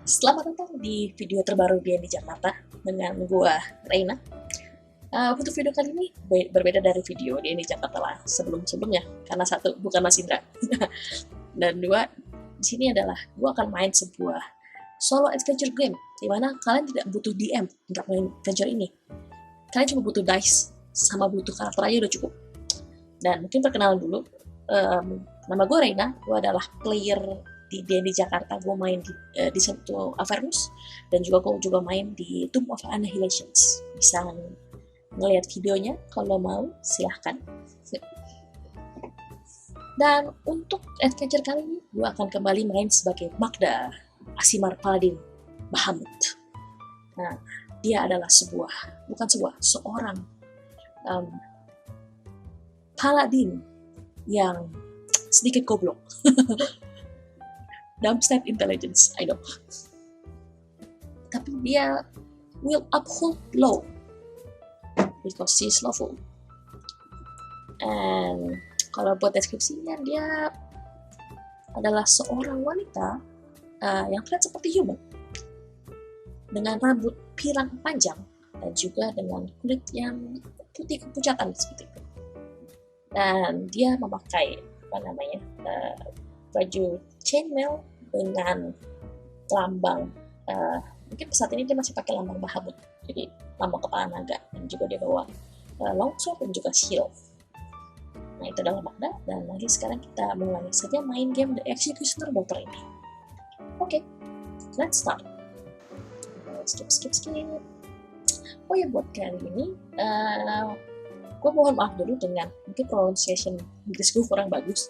Selamat datang di video terbaru DNDJKT dengan gua Reina. Untuk video kali ini berbeda dari video DNDJKT lah sebelumnya karena satu bukan Mas Indra dan dua di sini adalah gua akan main sebuah solo adventure game di mana kalian tidak butuh DM untuk main adventure ini. Kalian cuma butuh dice sama butuh karakter aja udah cukup. Dan mungkin perkenalan dulu. Nama gue Reina, gue adalah player di DND Jakarta. Gue main di satu Avernus dan gue juga main di Tomb of Annihilations. Bisa ngelihat videonya kalau mau, silahkan. Dan untuk adventure kali ini gue akan kembali main sebagai Magda Asimar Paladin Bahamut. Nah, dia adalah seorang paladin yang sedikit goblok. Dumpster intelligence, I know. Tapi dia will uphold law because she is lawful. And kalau buat deskripsinya, dia adalah seorang wanita yang terlihat seperti human, dengan rambut pirang panjang dan juga dengan kulit yang putih kepucatan seperti itu. Dan dia memakai baju chainmail dengan lambang mungkin saat ini dia masih pakai lambang Bahamut, jadi lambang kepala naga, dan juga dia bawa longsword dan juga shield. Nah, itu adalah Magda, dan nanti sekarang kita mulai saja main game The Executioner Daughter ini. Oke, let's start. Skip. Oh ya, buat kali ini gue mohon maaf dulu dengan mungkin pronunciation Inggris gue kurang bagus,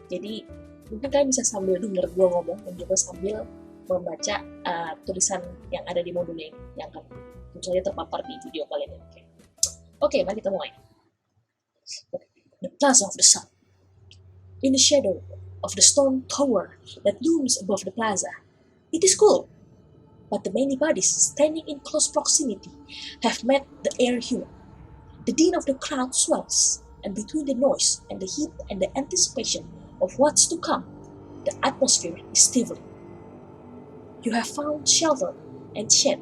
jadi mungkin kalian bisa sambil denger gue ngomong dan juga sambil membaca tulisan yang ada di modulnya ini yang akan tentu saja terpapar di video kalian ini. Oke, mari kita mulai. The Plaza of the Sun. In the shadow of the stone tower that looms above the plaza, it is cool, but the many bodies standing in close proximity have made the air humid. The din of the crowd swells, and between the noise and the heat and the anticipation of what's to come, the atmosphere is stifling. You have found shelter and shade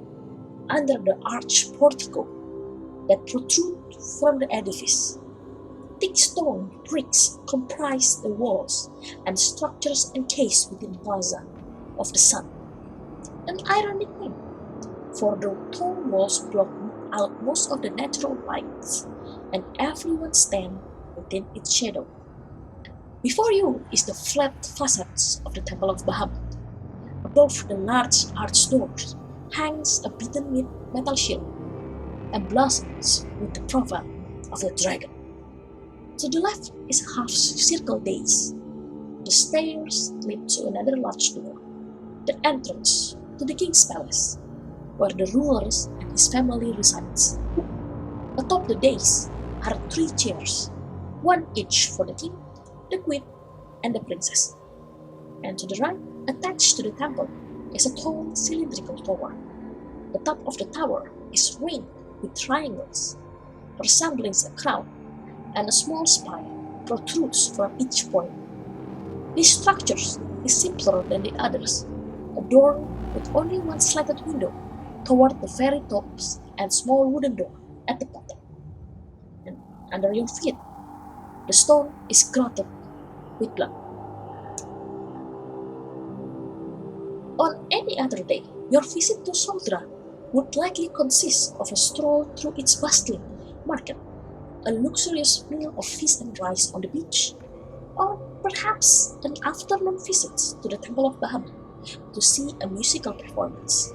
under the arched portico that protrude from the edifice. Thick stone bricks comprise the walls and structures encased within the Plaza of the Sun. An ironic name, for the tall walls block out most of the natural lights, and everyone stands within its shadow. Before you is the flat facades of the Temple of Bahamut. Above the large arched doors hangs a beaten metal shield, and blossoms with the profile of the dragon. To the left is a half-circle dais. The stairs lead to another large door, the entrance to the king's palace, where the rulers and his family resides. Atop the dais are 3 chairs, one each for the king, the queen, and the princess. And to the right, attached to the temple, is a tall cylindrical tower. The top of the tower is ringed with triangles, resembling a crown, and a small spire protrudes from each point. This structure is simpler than the others, adorned with only one slatted window toward the very tops and small wooden door at the bottom. And under your feet, the stone is grotted with blood. On any other day, your visit to Soldra would likely consist of a stroll through its bustling market, a luxurious meal of fish and rice on the beach, or perhaps an afternoon visit to the Temple of Bahamut to see a musical performance.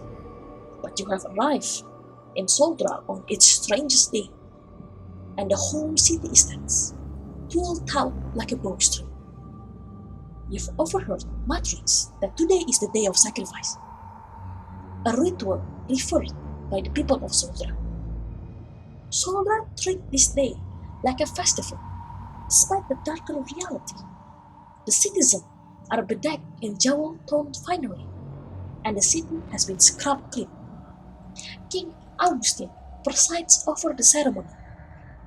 But you have arrived in Soldra on its strangest day, and the whole city is tense, pulled out like a bowstring. You've overheard mutterings that today is the day of sacrifice, a ritual referred by the people of Soldra. Soldra treat this day like a festival, despite the darker reality. The citizens are bedecked in jewel-toned finery, and the city has been scrubbed clean. King Augustine presides over the ceremony,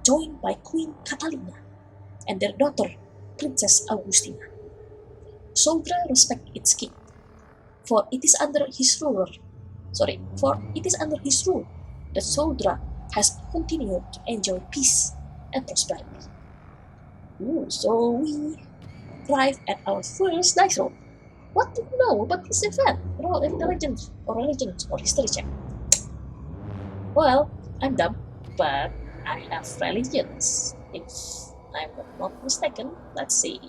joined by Queen Catalina and their daughter, Princess Augustina. Soldra respect its king, For it is under his rule, that Soudra has continued to enjoy peace and prosperity. Ooh, so we arrive at our first dice roll. What do you know about this event? Roll intelligence or religion or history check. Well, I'm dumb, but I have religions. If I'm not mistaken, let's see.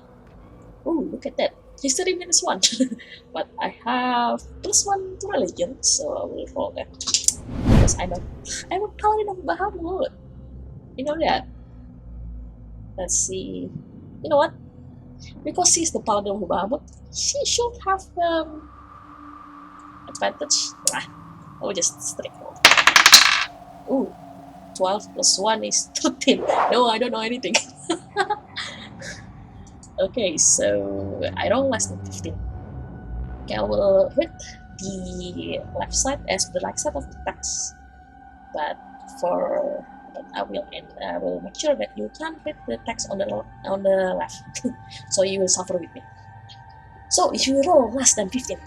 Ooh, look at that. History -1. But I have +1 to religion, so I will roll that. Because I'm a paladin of Bahamut. You know that? Let's see. You know what? Because she's the paladin of Bahamut, she should have advantage. I will just straight roll. Ooh, 12 plus 1 is 13. No, I don't know anything. Okay, so I roll less than 15. Okay, I will read the left side as the right side of the text. But I will make sure that you can't read the text on the left. So you will suffer with me. So if you roll less than 15,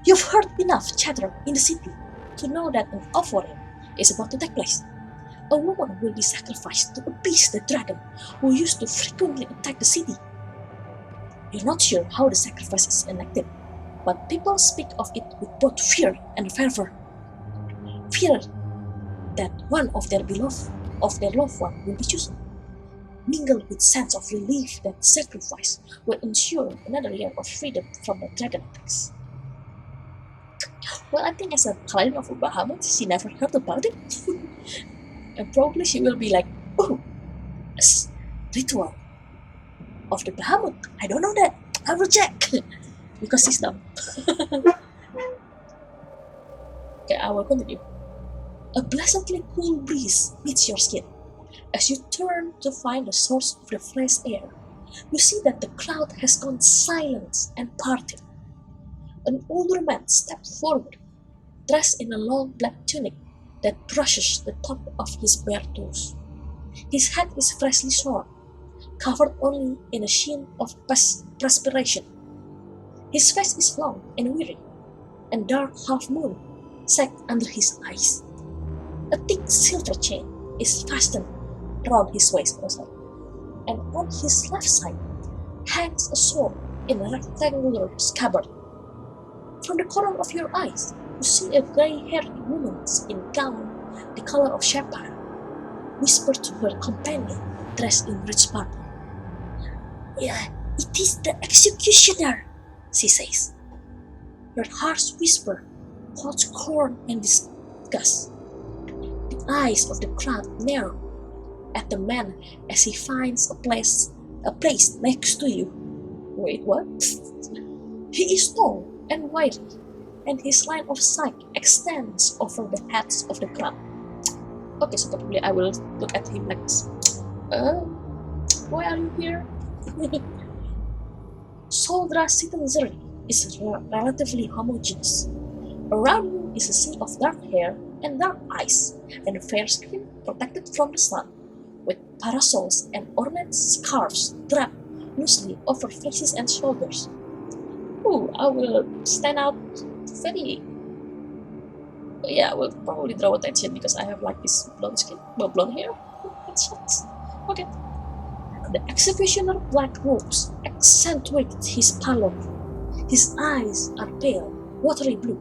you've heard enough chatter in the city to know that an offering is about to take place. A woman will be sacrificed to appease the dragon who used to frequently attack the city. You're not sure how the sacrifice is enacted, but people speak of it with both fear and fervor. Fear that one of their loved one will be chosen, mingled with sense of relief that sacrifice will ensure another year of freedom from the dragon attacks. Well, I think as a paladin of Bahamut, she never heard about it. And probably she will be like, oh, a ritual of the Bahamut. I don't know that. I will check. Because she's dumb. Okay, I will continue. A pleasantly cool breeze meets your skin. As you turn to find the source of the fresh air, you see that the crowd has gone silent and parted. An older man steps forward, dressed in a long black tunic that brushes the top of his bare toes. His head is freshly shorn, covered only in a sheen of perspiration. His face is long and weary, and dark half-moon sagged under his eyes. A thick silver chain is fastened around his waist also, and on his left side hangs a sword in a rectangular scabbard. From the corner of your eyes, you see a grey-haired woman in gown the color of sapphire whisper to her companion dressed in rich purple. Yeah, it is the executioner, she says. Her harsh whisper holds scorn and disgust. The eyes of the crowd narrow at the man as he finds a place next to you. Wait, what? He is tall and wiry, and his line of sight extends over the heads of the crowd. Okay, so probably I will look at him like this. Why are you here? Soldra's citizenry is relatively homogeneous. Around you is a sea of dark hair and dark eyes, and a fair skin protected from the sun, with parasols and ornate scarves draped loosely over faces and shoulders. Ooh, I will stand out very. Yeah, I will probably draw attention because I have like this blonde skin, blonde hair. It sucks. Okay. The executioner black robes accentuate his pallor. His eyes are pale, watery blue.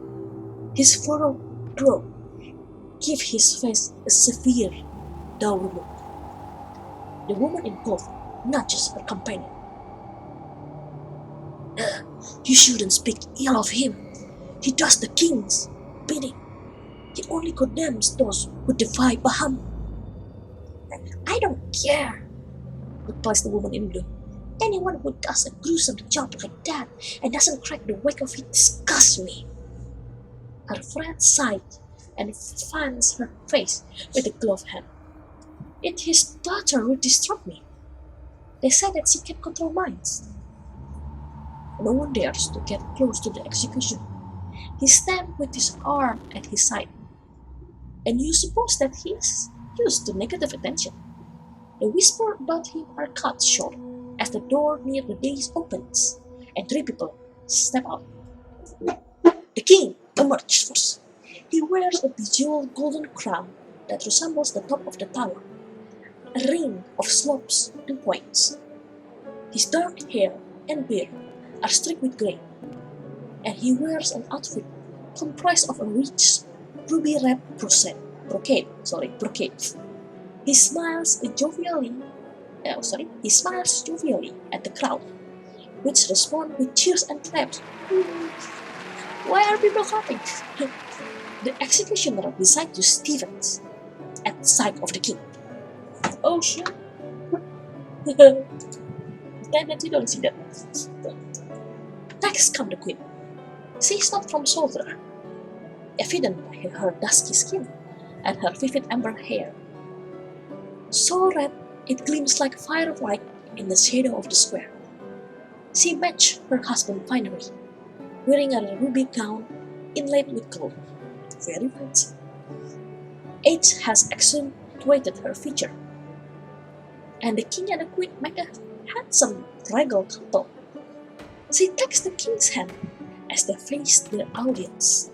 His furrowed brow give his face a severe, dour look. The woman in gold nudges her companion. You shouldn't speak ill of him. He does the king's bidding. He only condemns those who defy Bahamut. I don't care, replies the woman in blue. Anyone who does a gruesome job like that and doesn't crack the wake of it disgusts me. Her friend sighed and fans her face with a gloved hand. It's his daughter who disturbed me. They say that she can control minds. No one dares to get close to the executioner. He stands with his arm at his side, and you suppose that he is used to negative attention. The whisper about him are cut short as the door near the dais opens, and 3 people step out. The king emerged first. He wears a bejeweled golden crown that resembles the top of the tower, a ring of slopes and points. His dark hair and beard are streaked with grey, and he wears an outfit comprised of a rich ruby-red brocade. He smiles jovially. He smiles jovially at the crowd, which respond with cheers and claps. Why are people clapping? The executioner decides to stiffen at sight of the king. Oh shit! Pretend you don't see that. Next comes the queen. She is not from Soldier, evident by her dusky skin and her vivid amber hair. So red, it gleams like firelight in the shadow of the square. She matched her husband finery, wearing a ruby gown inlaid with gold. Very fancy. Age has accentuated her feature, and the king and the queen make a handsome regal couple. She takes the king's hand as they face the audience,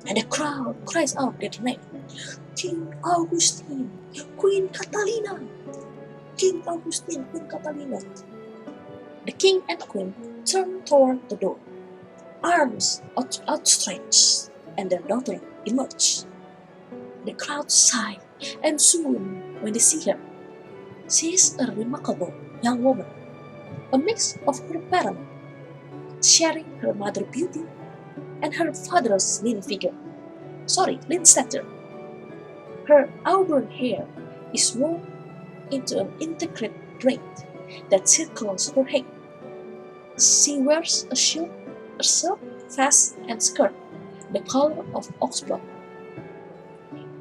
and the crowd cries out their name. King Augustine, Queen Catalina! King Augustine, Queen Catalina! The king and queen turn toward the door, arms outstretched, and their daughter emerges. The crowd sigh and swoon when they see her. She is a remarkable young woman, a mix of her parents, sharing her mother's beauty and her father's lean stature. Her auburn hair is woven into an intricate braid that circles her head. She wears a silk vest and skirt, the color of oxblood.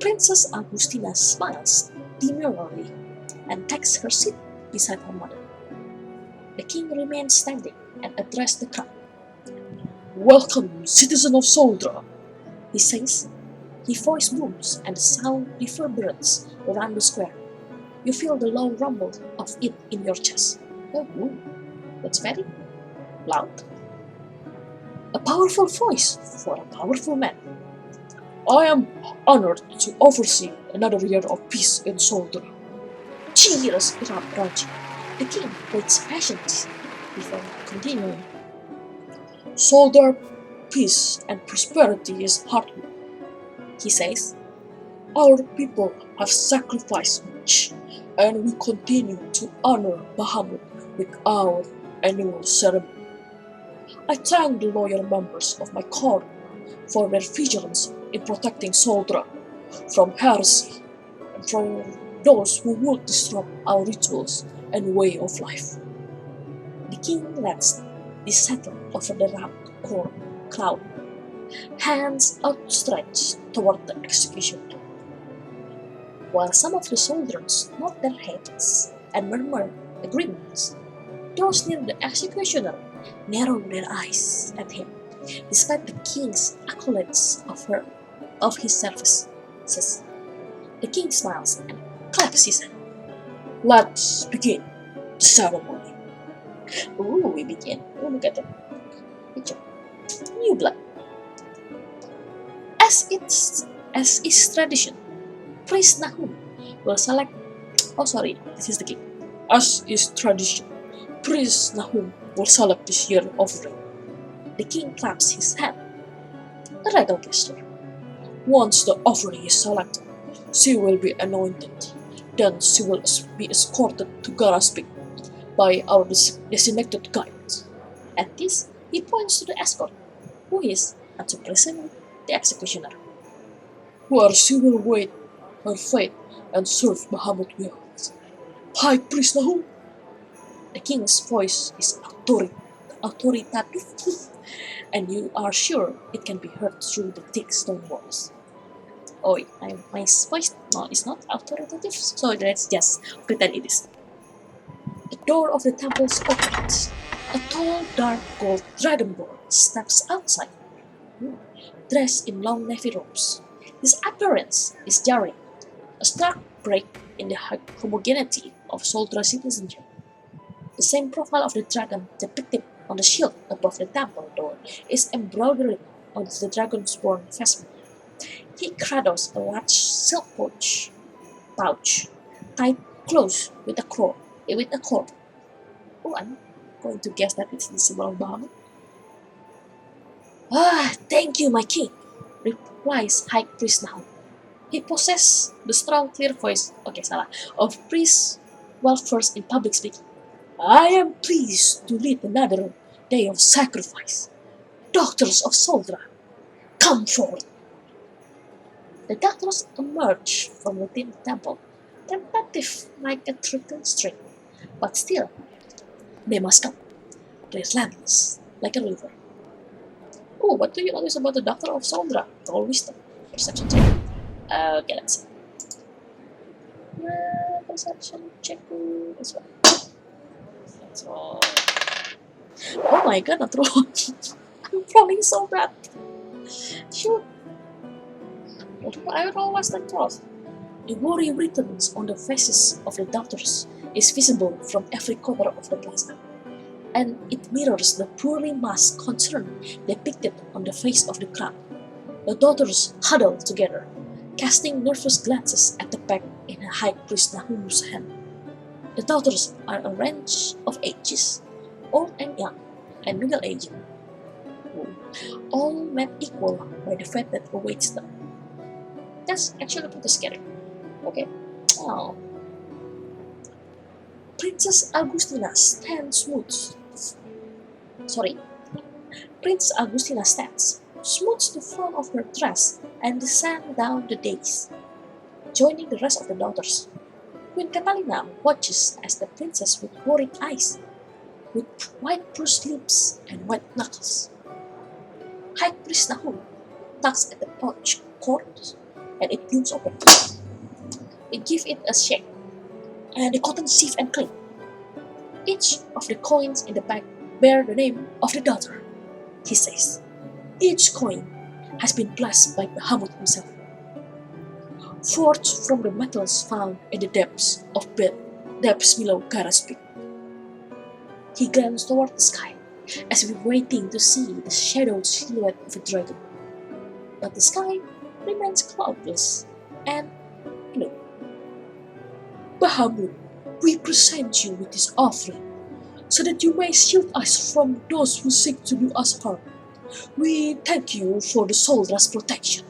Princess Augustina smiles demurely and takes her seat beside her mother. The king remains standing and addresses the crowd. Welcome, citizen of Soldra, he says. His voice booms and the sound reverberates around the square. You feel the low rumble of it in your chest. Oh, that's very loud. A powerful voice for a powerful man. I am honored to oversee another year of peace in Soldra. Cheers erupt. The king waits patiently before continuing. Soldar peace and prosperity is heartbeat, he says. Our people have sacrificed much, and we continue to honor Bahamut with our annual ceremony. I thank the loyal members of my court for their vigilance in protecting Soldra from heresy and from those who would disrupt our rituals and way of life. The king lets be settled over the round crowd, hands outstretched toward the executioner. While some of the soldiers nod their heads and murmur agreements, those near the executioner narrow their eyes at him, despite the king's accolades of his services. The king smiles and claps his hand. Let's begin the ceremony. Ooh, we begin. Oh, look at that picture. New blood. As is tradition, Priest Nahum will select. Oh, sorry, this is the king. As is tradition, Priest Nahum will select this year's offering. The king claps his hand. A regal gesture. Once the offering is selected, she will be anointed. Then she will be escorted to Garaspik by our designated guides. At this, he points to the escort, who is, unsurprisingly, the executioner. Where she will wait her fate and serve Bahamut will. High Priest Nahum! The king's voice is authoritative, and you are sure it can be heard through the thick stone walls. Oh, my voice is not authoritative, so let's just pretend it is. The door of the temple opens. A tall, dark gold dragonborn steps outside, dressed in long navy robes. His appearance is jarring, a stark break in the homogeneity of Soldra citizenship. The same profile of the dragon depicted on the shield above the temple door is embroidered on the dragon's-born vestment. He cradles a large silk pouch tied close with a cord. Oh, I'm going to guess that it's the symbol of Bahamut. Ah, thank you, my king, replies High Priest Nahum. He possesses the strong, clear voice, of priest well versed in public speaking. I am pleased to lead another day of sacrifice. Daughters of Soldra, come forth. The daughters emerge from within the temple, tentative like a trickle stream, but still, they must come, relentless like a river. Oh, what do you notice about the Doctor of Soldra? Roll wisdom. Perception check. Okay, let's see. Perception check as well. That's all. Oh my god, not roll. I'm rolling so bad. Shoot. I roll less than 12. The worry written on the faces of the doctors is visible from every corner of the plaza, and it mirrors the poorly masked concern depicted on the face of the crowd. The daughters huddle together, casting nervous glances at the pack in High Priest Nahum's hand. The daughters are a range of ages, old and young, and middle-aged, all made equal by the fate that awaits them. That's actually pretty scary. Okay. Oh. Princess Augustina stands smooths the front of her dress and descends down the dais, joining the rest of the daughters. Queen Catalina watches as the princess with worried eyes, with white pursed lips and white knuckles. High Priest Nahum tugs at the pouch cord, and it blooms open. They give it a shake, and the cotton sieve and clink. Each of the coins in the bag bear the name of the daughter, he says. Each coin has been blessed by Bahamut himself, forged from the metals found in the depths below Gara's Peak. He glanced toward the sky, as if waiting to see the shadowed silhouette of a dragon. But the sky remains cloudless and blue. Bahamut, we present you with this offering, so that you may shield us from those who seek to do us harm. We thank you for the Soldra's protection.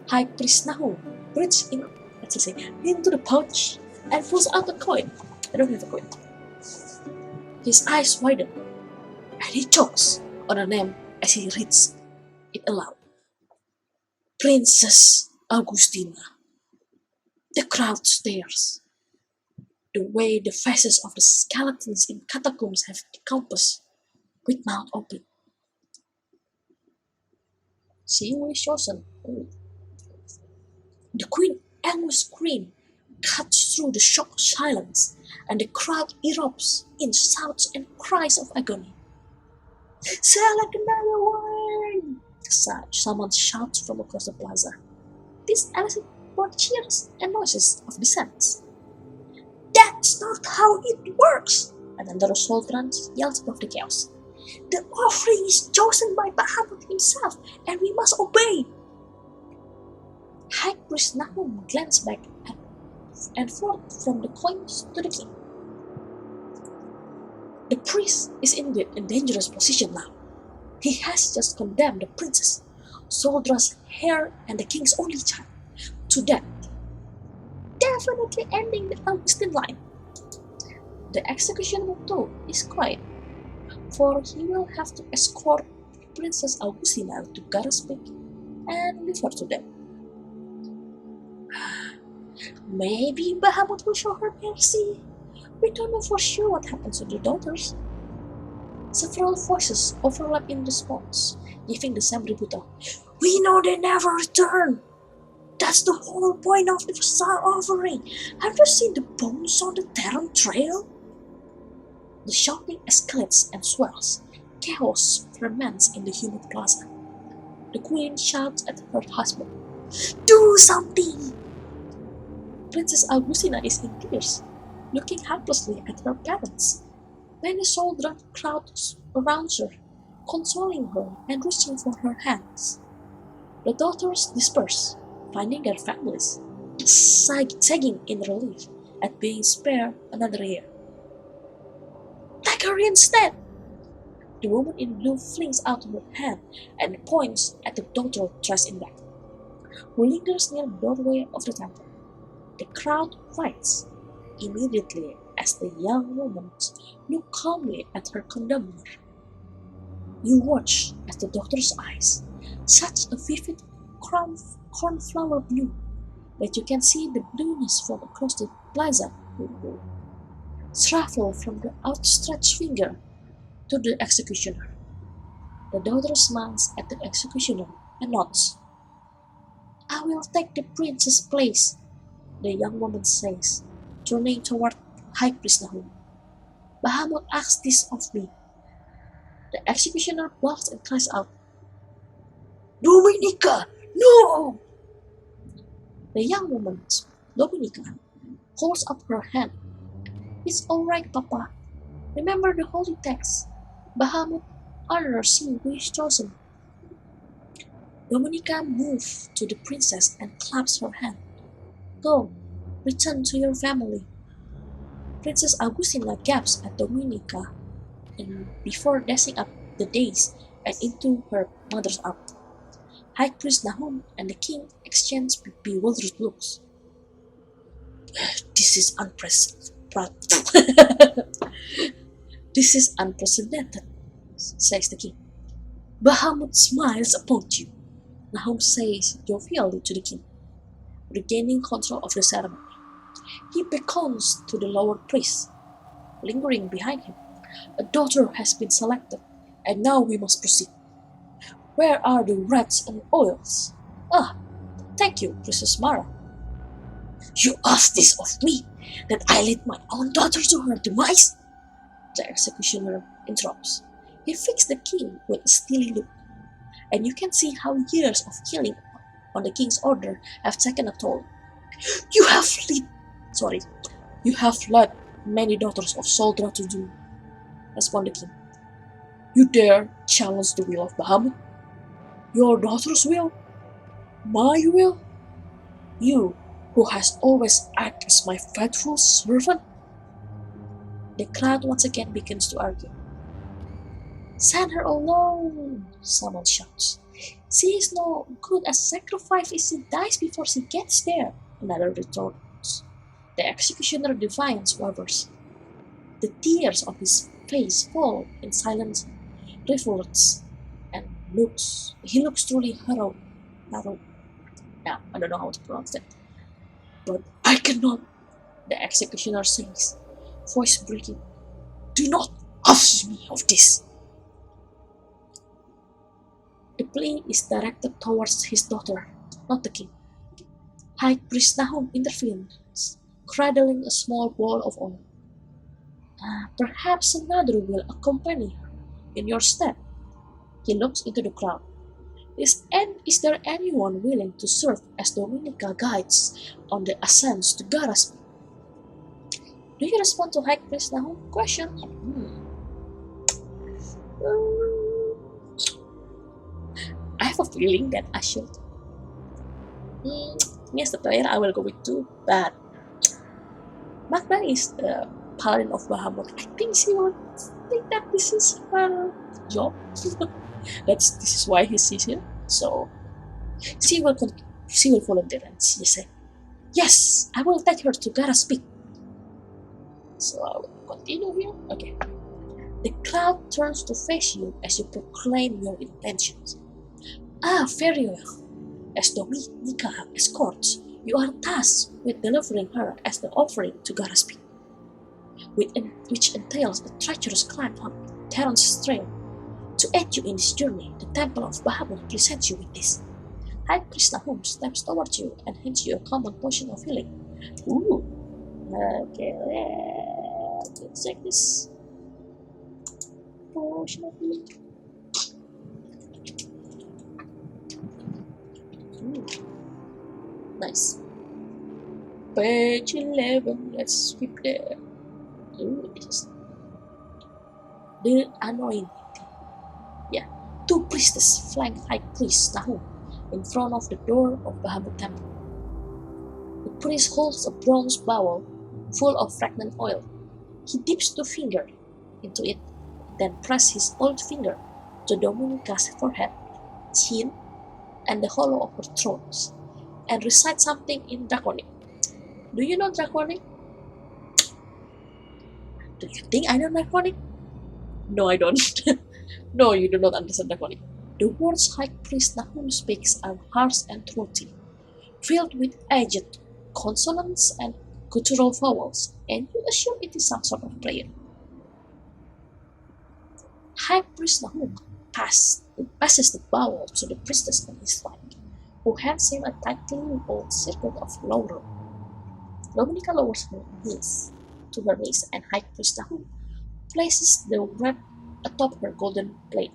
High Priest Nahum reaches into the pouch and pulls out a coin. I don't have a coin. His eyes widen, and he chokes on a name as he reads it aloud. Princess Augustina. The crowd stares. The way the faces of the skeletons in catacombs have encompassed, with mouth open. She was chosen. Ooh. The queen almost scream cuts through the shocked silence, and the crowd erupts in shouts and cries of agony. Select another one! Someone shouts from across the plaza. This elicits both cheers and noises of dissent. That's not how it works! Another soldier yells above the chaos. The offering is chosen by Bahamut himself, and we must obey. High Priest Nahum glanced back and forth from the coins to the king. The priest is indeed in a dangerous position now. He has just condemned the princess, Soldra's heir and the king's only child, to death, definitely ending the Augustine line. The execution too is quiet, for he will have to escort Princess Augustina to Gara's Peak and leave her to them. Maybe Bahamut will show her mercy. We don't know for sure what happens to the daughters. Several voices overlap in response, giving the same rebuttal. We know they never return. That's the whole point of the Star offering. Have you seen the bones on the Terran Trail? The shouting escalates and swells. Chaos ferments in the humid plaza. The queen shouts at her husband. Do something! Princess Augustina is in tears, looking helplessly at her parents. Many soldier crowds around her, consoling her and reaching for her hands. The daughters disperse, finding their families, sagging in relief at being spared another year. Take her instead! The woman in blue flings out her hand and points at the daughter dressed in black, who lingers near the doorway of the temple. The crowd riots immediately as the young woman looks calmly at her condemner. You watch as the doctor's eyes, such a vivid cornflower blue that you can see the blueness from across the plaza window, travel from the outstretched finger to the executioner. The daughter smiles at the executioner and nods. I will take the prince's place, the young woman says, turning toward High Priest Nahum. Bahamut asks this of me. The executioner barks and cries out, Dominica, no! The young woman, Dominica, holds up her hand. It's all right, Papa. Remember the holy text. Bahamut honors him who is chosen. Dominica moves to the princess and claps her hand. Go, return to your family. Princess Augustina gasps at Dominica and before dashing up the dais and into her mother's arms. High Priest Nahum and the king exchange bewildered looks. This is This is unprecedented, says the king. Bahamut smiles upon you, Nahum says jovially to the king, regaining control of the ceremony. He beckons to the lower priest, lingering behind him. A daughter has been selected, and now we must proceed. Where are the wreaths and oils? Ah, thank you, Princess Mara. You ask this of me, that I lead my own daughter to her demise? The executioner interrupts. He fixed the king with a steely look, and you can see how years of killing on the king's order have taken a toll. You have led many daughters of Soldra to doom, responded the king. You dare challenge the will of Bahamut? Your daughter's will? My will? You, who has always acted as my faithful servant? The crowd once again begins to argue. Send her alone, someone shouts. She is no good at sacrifice if she dies before she gets there, another retorts. The executioner defiance wavers. The tears on his face fall in silent rivulets, and he looks truly harrowed. Now, I don't know how to pronounce it. But I cannot, the executioner says, voice breaking. Do not ask me of this. The plea is directed towards his daughter, not the king. High Priest Nahum intervenes, cradling a small ball of oil. Perhaps another will accompany her in your stead. He looks into the crowd. Is there anyone willing to serve as Dominica guides on the ascents to Garas? Do you respond to High Priest Nahum? Question. I have a feeling that I should. Me as the player, I will go with 2, but Magda is the paladin of Bahamut. I think she will think that this is her job. This is why he sees here. So she will volunteer and she said, "Yes, I will take her to Garas Peak." So I will continue here. Okay. The crowd turns to face you as you proclaim your intentions. Very well. As Dominica escorts, you are tasked with delivering her as the offering to Garas Peak, which entails a treacherous climb up Terran's trail. To aid you in this journey, the Temple of Bahamut presents you with this. High Priest Nahum steps towards you and hands you a common potion of healing. Ooh. Okay, let's check this. Potion of healing. Nice. Page 11. Let's skip there. Ooh, this is the anointing. Yeah, Two priestesses flank High Priest Nahum in front of the door of Bahamut Temple. The priest holds a bronze bowl full of fragrant oil. He dips two fingers into it, then presses his old finger to Dominica's forehead, chin, and the hollow of her throat, and recites something in Draconic. Do you know Draconic? Do you think I know Draconic? No, I don't. No, you do not understand Draconic. The words High Priest Nahum speaks are harsh and throaty, filled with aged consonants and guttural vowels, and you assume it is some sort of prayer. High Priest Nahum passes the bowl to the priestess on his right, who hands him a tightly rolled circle of laurel. Dominica lowers her knees to her knees, and High Priest Nahum places the wreath atop her golden plate.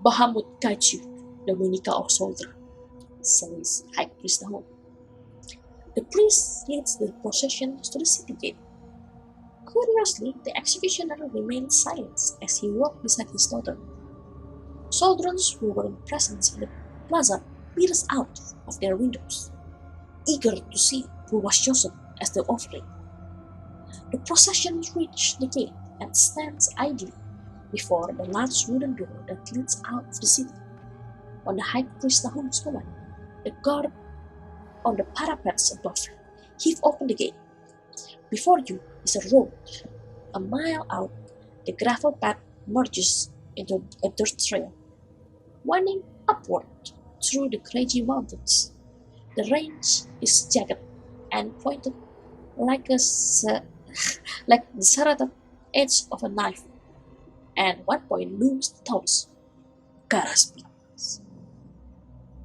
Bahamut guide you, Dominica or soldier, says High Priest Nahum. The priest leads the procession to the city gate. Curiously, the executioner remained silent as he walked beside his daughter. Soldiers who were present in the plaza peered out of their windows, eager to see who was chosen as the offering. The procession reached the gate and stands idly before the large wooden door that leads out of the city. On the High Priest Nahum's command, the guard on the parapets above heave open the gate. Before you is a road. A mile out, the gravel path merges into a dirt trail, winding upward through the crazy mountains. The range is jagged and pointed like like the serrated edge of a knife, and one point looms the tallest Garas.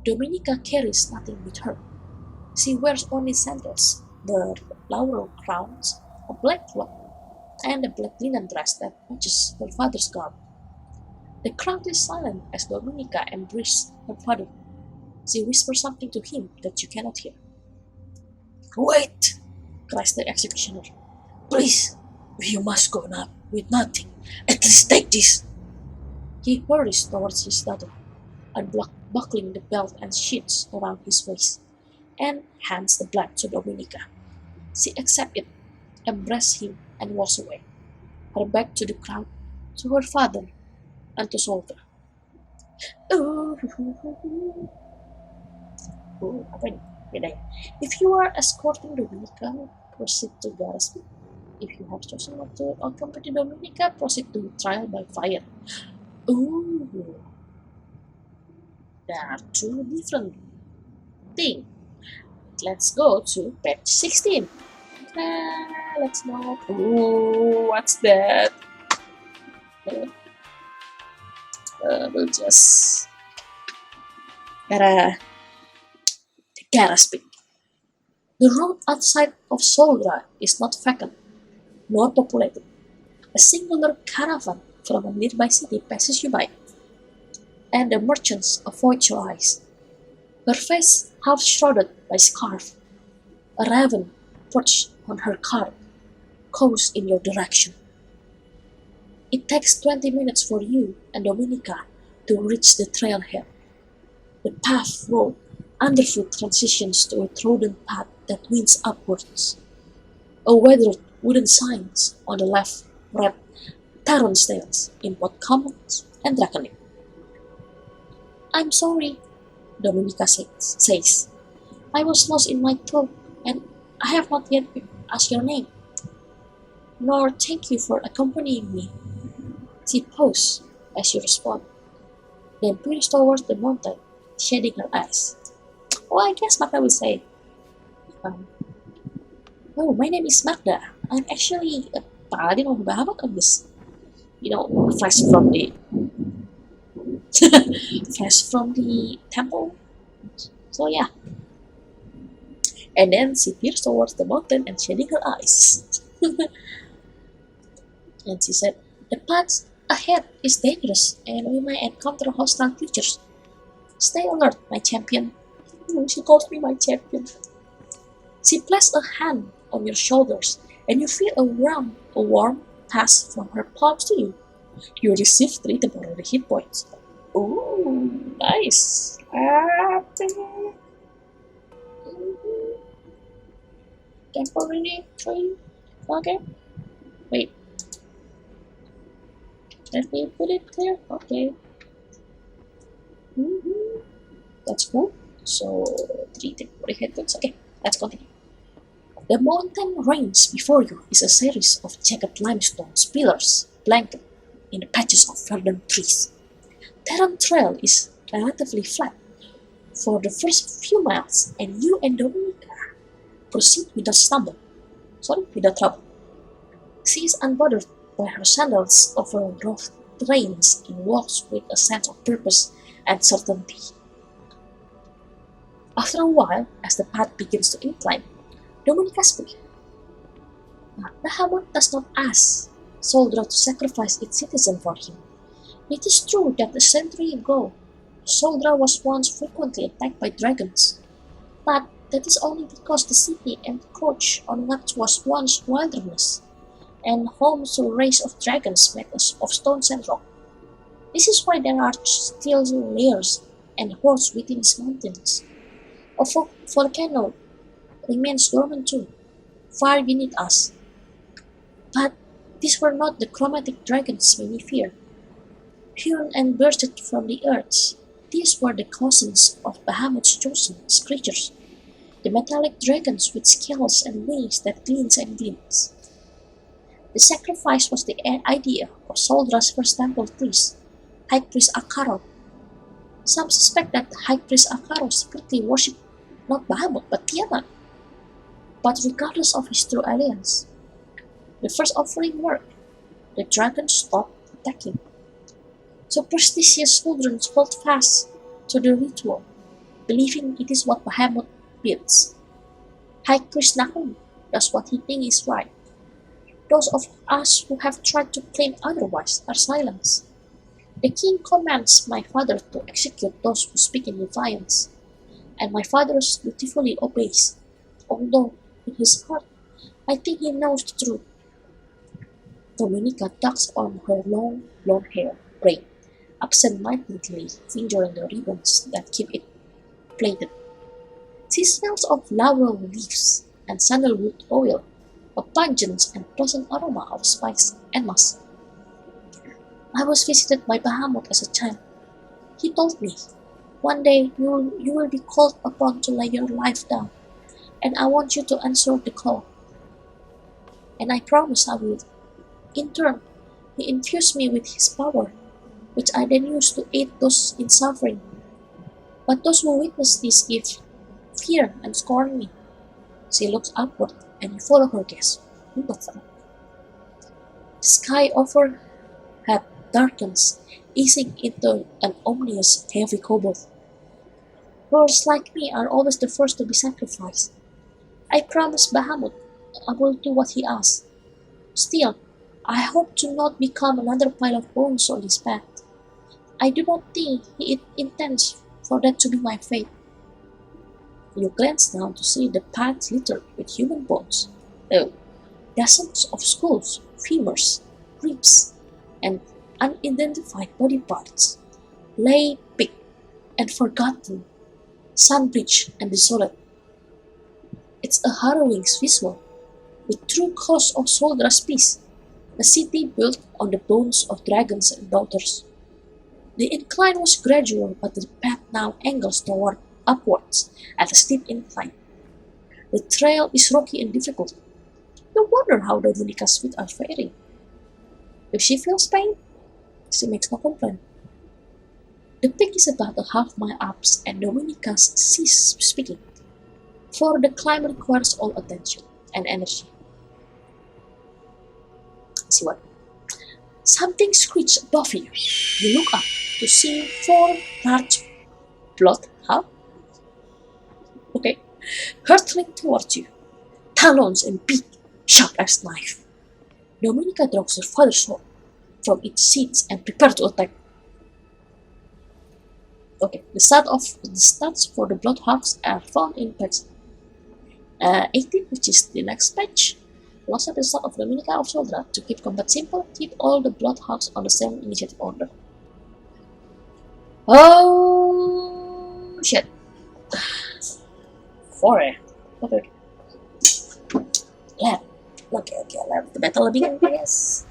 Dominica carries nothing with her. She wears only sandals, the laurel crowns, a black cloak, and a black linen dress that matches her father's garb. The crowd is silent as Dominica embraces her father. She whispers something to him that you cannot hear. "Wait!" cries the executioner. "Please, you must go now with nothing. At least take this." He hurries towards his daughter, unbuckling the belt and sheets around his waist, and hands the blood to Dominica. She accepts it, embraces him, and walks away, her back to the crowd, to her father, and to Soldier. Apa ini bedanya? If you are escorting Dominica, proceed to Garas. If you have chosen not to accompany Dominica, proceed to trial by fire. There are two different things. Let's go to page 16. Let's know. What's that? We'll just gotta speak. The road outside of Solra is not vacant nor populated. A singular caravan from a nearby city passes you by, and the merchants avoid your eyes. Her face half shrouded by scarf, a raven perched on her cart calls in your direction. It takes 20 minutes for you and Dominica to reach the trailhead. The path road underfoot transitions to a trodden path that winds upwards. A weathered wooden signs on the left read Taron's Tales in both common and draconic. "I'm sorry," Dominica says. "I was lost in my throat, and I have not yet asked your name. Nor thank you for accompanying me." She pauses as you respond, then peers towards the mountain, shading her eyes. "Oh, I guess Magda will say, oh, my name is Magda. I'm actually a paladin of Bahamut. I'm just, fresh from the temple. So yeah." And then she peers towards the mountain and shading her eyes. And she said, "The path ahead is dangerous and we might encounter hostile creatures. Stay alert, my champion." She calls me my champion. She places a hand on your shoulders and you feel a warm pass from her palms to you. You receive 3 temporary hit points. Ooh, nice. Temporary tree. Okay. Wait, let me put it clear. Okay. That's cool. So, three temporary headphones. Okay, let's continue. The mountain range before you is a series of jagged limestone pillars blanketed in patches of verdant trees. Terran Trail is relatively flat for the first few miles, and you and Dominica proceed without trouble. She is unbothered by her sandals over rough terrains and walks with a sense of purpose and certainty. After a while, as the path begins to incline, Dominica speaks. Bahamut does not ask Soldra to sacrifice its citizen for him. It is true that a century ago, Soldra was once frequently attacked by dragons, but that is only because the city encroached on what was once wilderness, and home to a race of dragons made of stone and rock. This is why there are still layers and hordes within its mountains. A volcano remains dormant too, far beneath us. But these were not the chromatic dragons many fear, hewn and bursted from the earth. These were the cousins of Bahamut's chosen creatures, the metallic dragons with scales and wings that glints and glints. The sacrifice was the idea of Soldra's first temple priest, High Priest Akaro. Some suspect that High Priest Akaro secretly worshipped not Bahamut but Tiamat. But regardless of his true alliance, the first offering worked. The dragons stopped attacking. Superstitious children hold fast to the ritual, believing it is what Bahamut builds. High Priest Nahum does what he thinks is right. Those of us who have tried to claim otherwise are silenced. The king commands my father to execute those who speak in defiance, and my father dutifully obeys, although in his heart I think he knows the truth. Dominica tucks on her long blonde hair, braid, absent-mindedly fingering the ribbons that keep it plaited. She smells of laurel leaves and sandalwood oil, a pungent and pleasant aroma of spice and musk. I was visited by Bahamut as a child. He told me, one day you will be called upon to lay your life down, and I want you to answer the call. And I promise I will. In turn, he infused me with his power, which I then used to aid those in suffering. But those who witness this gift fear and scorn me. She looks upward, and you follow her gaze. The sky overhead darkens, easing into an ominous, heavy cobalt. Girls like me are always the first to be sacrificed. I promise Bahamut I will do what he asks. Still, I hope to not become another pile of bones on this path. I do not think he intends for that to be my fate. You glance down to see the path littered with human bones. Oh, dozens of skulls, femurs, ribs, and unidentified body parts lay picked and forgotten, sun-bleached and desolate. It's a harrowing visual, with true cost of Soldra's peace, a city built on the bones of dragons and daughters. The incline was gradual, but the path now angles toward upwards at a steep incline. The trail is rocky and difficult. You wonder how Dominica's feet are faring. If she feels pain, she makes no complaint. The peak is about a half mile up, and Dominica ceases speaking, for the climb requires all attention and energy. See what? Something screeched above you. You look up to see four large bloodhounds. Okay, hurtling towards you, talons and beak sharp as knife. Dominica draws her father's sword from its seat and prepares to attack. Okay, the stats for the bloodhounds are found in page 18, which is the next page. Last at the start of Dominica of Soldra. To keep combat simple, keep all the bloodhounds on the same initiative order. Oh shit. 4 ya. Oke. Let. Oke, let the battle begin, guys.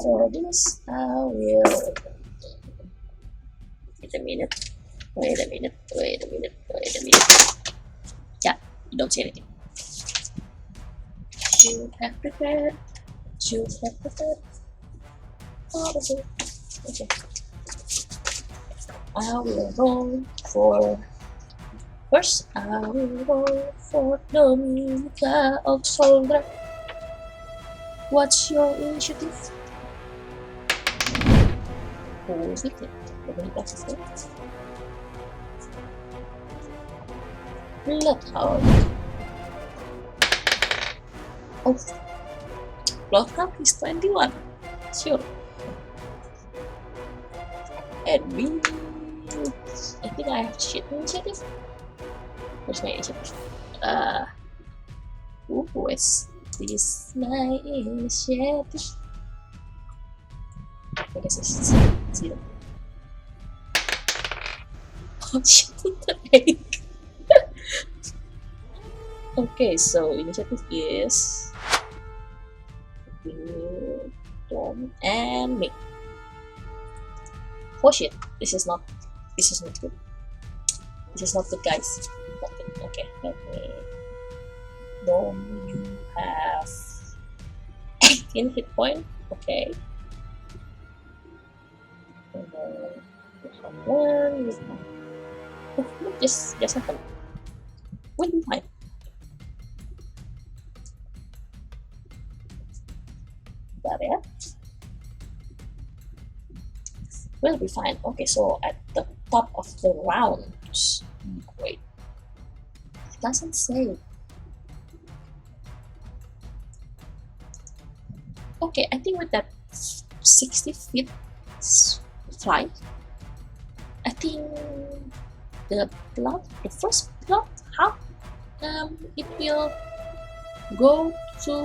For this, I will. Wait a minute. Yeah, you don't see anything. You have prepared. Oh, that's it. Okay. I will roll for. First, I will roll for Dominica of Soldra. What's your initiative? Who is it? Dominica of Soldra. Bloodhound. Oh, Bloodhound is 21. Sure. And me. I think I have shit initiative. Where's my initiative? Who is this my initiative? I guess it's 0. Oh shit, what the heck? Okay, so initiative is Tom and me. Oh shit, this is not good. This is not good, guys. Okay, let me. Dom, you have 18 hit point. Okay. And then you have 1. Oh, look, just happened. We'll be fine. Yeah. We'll be fine. Okay, so at the top of the round. Wait. It doesn't say. Okay, I think with that 60 feet flight, I think the first plot, how it will go to.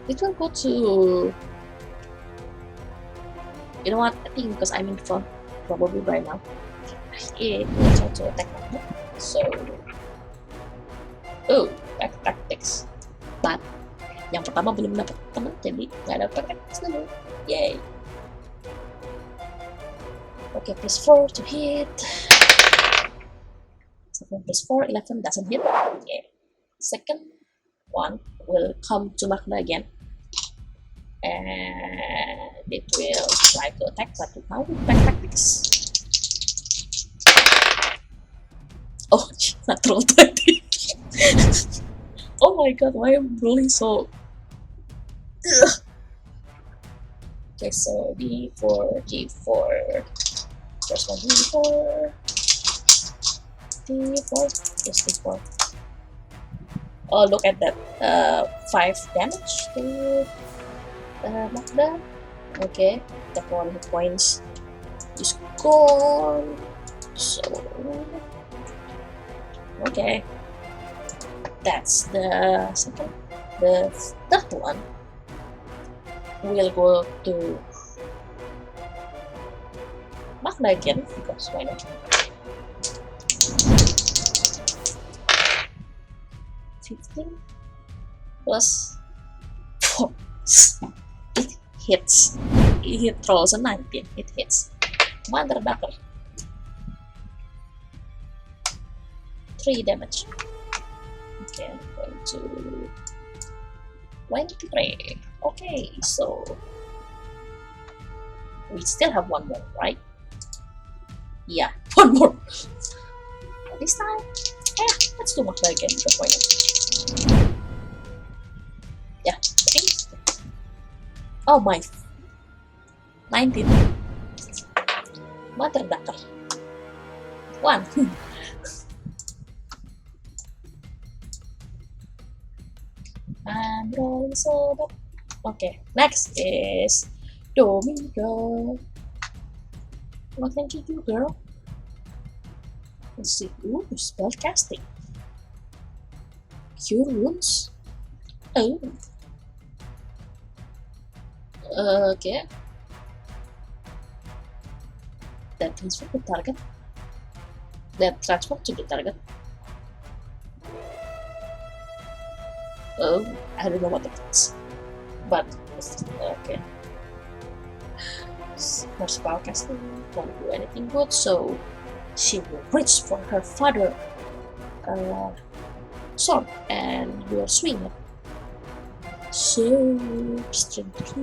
It will go to. You know what? I think because I'm in front, probably right now, it will try to attack me. So, oh, back tactics. But yang pertama belum dapat teman, jadi nggak dapat tactics dulu. Yay. Okay, +4 to hit. 7 + 4, 11 doesn't hit. Okay. Second one will come to Magna again. And it will try to attack, but now with back tactics. Oh, natural 20. Oh my god, why am I rolling so. Ugh. Okay, so D4. First one D4. Yes, D4. Oh, look at that. 5 damage to Magda. Okay, the 1 hit points is gone. So, okay, that's the second. The third one will go to Magda again, because why not? 15 plus 4. It hits. It rolls a 19. It hits. Mother ducker. 3 damage. Okay, I'm going to 23. Okay, so we still have 1 more, right? Yeah, 1 more. This time, let's do Magda again, because why not? Yeah, I think. Oh my. 19. Mother ducker. 1. I'm rolling so bad. Okay, next is Domingo. What can you do, girl? Let's see. Ooh, spell casting. Cure wounds. Oh. Okay. that transfer the target. That transfer to the target. Oh, I don't know what that is. But okay. Her spell casting won't do anything good, so she will reach for her father sword and will swing it. So strength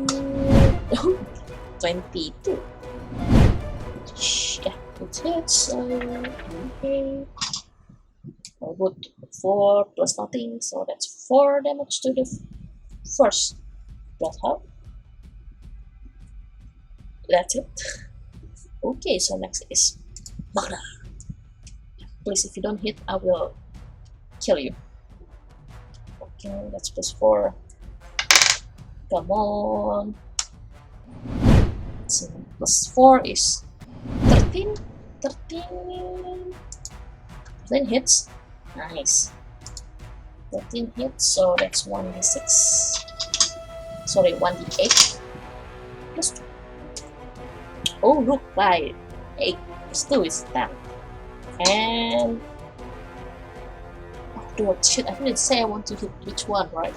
22. Yeah, it hits. Okay. Oh, good. 4 plus nothing, so that's 4 damage to the first bloodhound. That's it. Okay, so next is Magda. Please, if you don't hit, I will kill you. Okay, that's plus 4. Come on. So plus 4 is 13. 13. 13 hits. Nice. 13 hits, so that's 1d6. Sorry, 1d8. Plus 2. Oh, look, by 8 plus 2 is 10. And oh, shit, I didn't say I want to hit which one, right?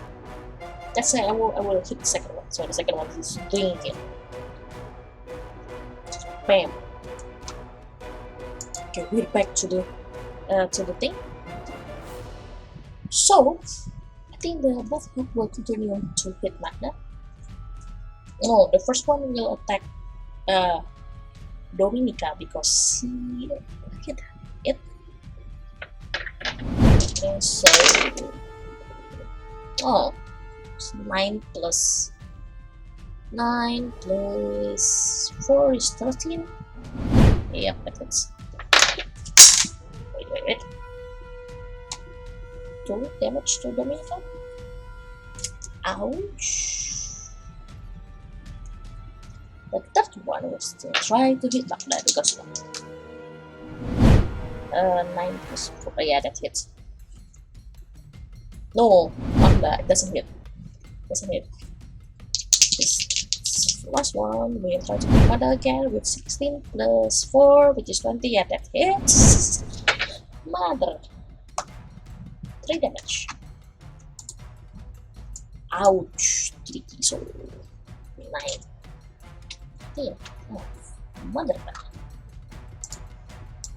Let's say I will hit the second one. So the second one is doing it. Bam. Okay, we're back to the thing. So I think the both group will continue to hit Magna. No, the first one will attack Dominica because he hit it. Okay, so 9 plus 4 is 13. Yep, that hits. Wait. 2 damage to Dominica. Ouch. The third one was still trying to hit Magda because 9 plus 4. Yeah, that hits. No, Magda, it doesn't hit. This last one, we'll try to hit Magda again with 16 plus 4, which is 20. Yeah, that hits. Mother. 3 damage. Ouch. Tricky, so 9. 10. Oh, mother.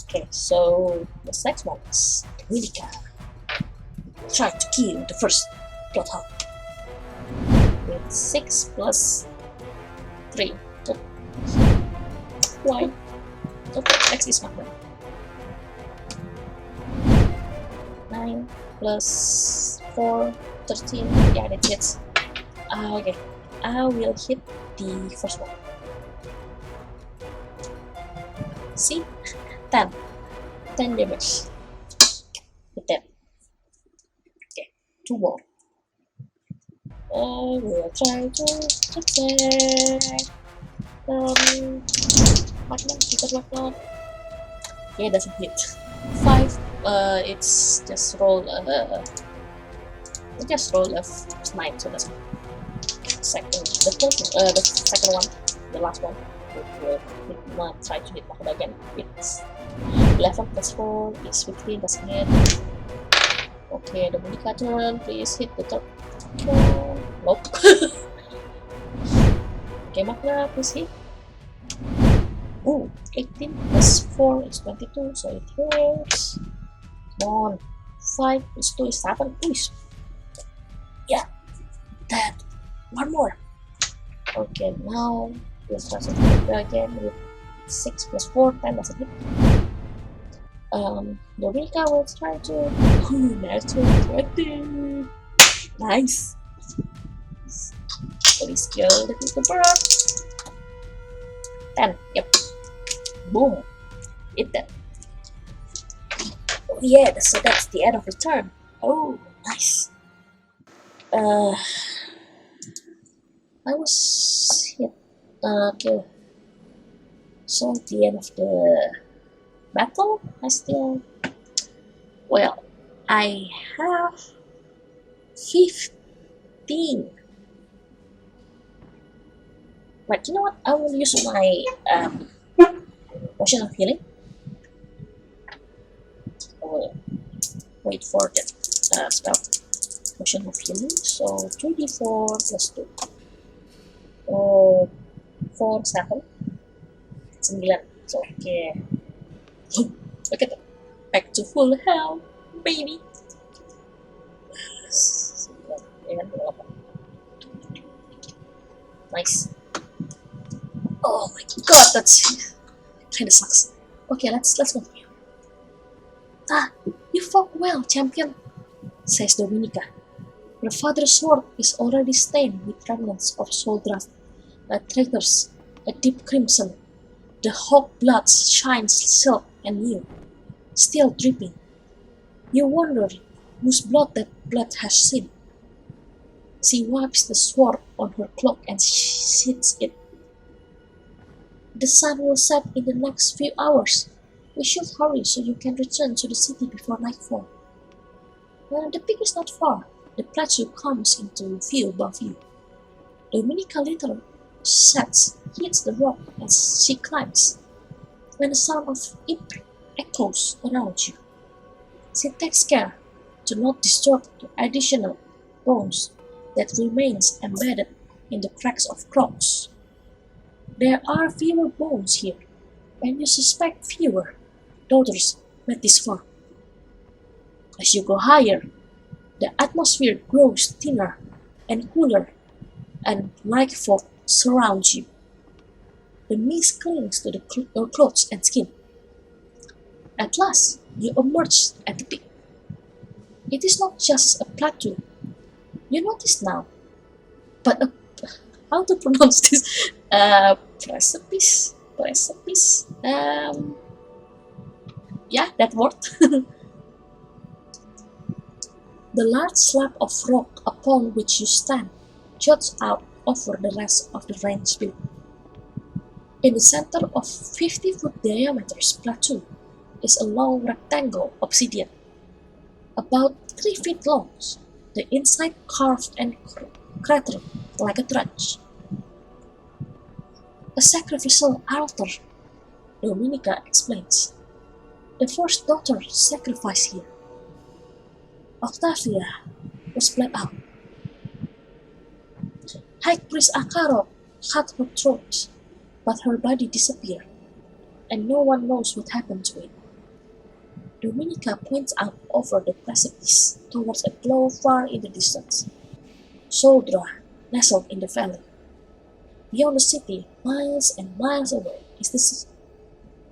Okay, so the next one is Dominica. Try to kill the first bloodhound with 6 plus 3. So, why? Okay, next is Magna. 9 plus 4, 13. Yeah, that hits. Okay, I will hit the first one. See? 10 damage. Hit that. Okay, 2 more. We'll try to attack Magnum, because what not? Yeah, it doesn't hit. 5. It's just roll a 9, so that's second. The second one, the last one. We'll try to hit Magda again. It's 11 plus 4 is 15, doesn't hit. Okay, Dominica turn, please hit the third one. Nope. Okay, Magda, please hit. Ooh, 18 plus 4 is 22, so it hits. Come on. 5 plus 2 is 7. Ooh, yeah, that. One more. Okay, now we'll try to hit again with 6 plus 4, 10 doesn't hit. Dominica will try to. Natural 20. Nice. Please kill the little bird. 10. Yep. Boom. Hit that. Oh yeah, so that's the end of the turn. Oh, nice. I was hit. Okay. So at the end of the battle, well, I have 15. But you know what? I will use my Potion of healing. Oh, wait for that spell. Potion of healing. So 2d4 plus 2. Oh, 4, 7. 9. So okay. Look at that. Back to full health, baby. 9 dan 8. Nice. Oh my god, that's kinda sucks. Okay, let's move. Ah, you fought well, champion, says Dominica. Your father's sword is already stained with remnants of soul draft, traitors, a deep crimson. The hawk blood shines silk and new, still dripping. You wonder whose blood that blood has seen. She wipes the sword on her cloak and sheathes it. The sun will set in the next few hours. We should hurry so you can return to the city before nightfall. The peak is not far. The plateau comes into view above you. Dominica little sets, hits the rock as she climbs, when the sound of it echoes around you. She takes care to not disturb the additional bones that remains embedded in the cracks of rocks. There are fewer bones here, and you suspect fewer daughters met this far. As you go higher, the atmosphere grows thinner and cooler, and like fog surrounds you. The mist clings to your clothes and skin. At last, you emerge at the peak. It is not just a plateau. You notice now, but how to pronounce this? Precipice? Precipice? Yeah, that word. The large slab of rock upon which you stand juts out over the rest of the range view. In the center of 50-foot diameter plateau is a long rectangle obsidian, about 3 feet long, the inside carved and cratered like a trench. A sacrificial altar, Dominica explains. The first daughter sacrificed here. Octavia was bled out. High Priest Akaro cut her throat, but her body disappeared, and no one knows what happened to it. Dominica points out over the precipice towards a glow far in the distance. Soldra nestled in the valley. Beyond the city, miles and miles away, is the sea.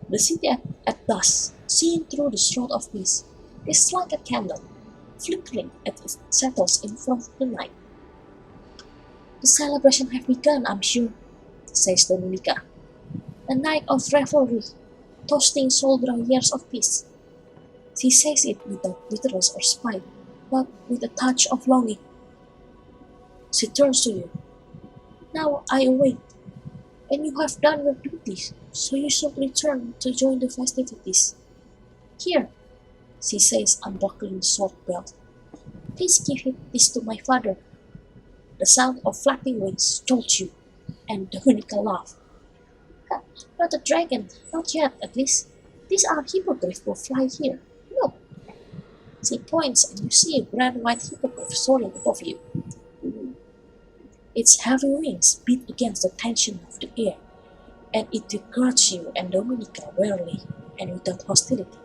The city at dusk, seen through the shroud of mist, is like a candle, flickering as it settles in front of the night. The celebration has begun, I'm sure, says Dominica. A night of revelry, toasting Soldra years of peace. She says it without bitterness or spite, but with a touch of longing. She turns to you. Now I await, and you have done your duties, so you should return to join the festivities. Here, she says, unbuckling the sword belt. Please give this to my father. The sound of flapping wings told you, and Dominica laughed. Not a dragon, not yet at least. These are hippogriffs will fly here. Look. She points and you see a grand white hippogriff soaring above you. Its heavy wings beat against the tension of the air, and it regards you and Dominica warily and without hostility.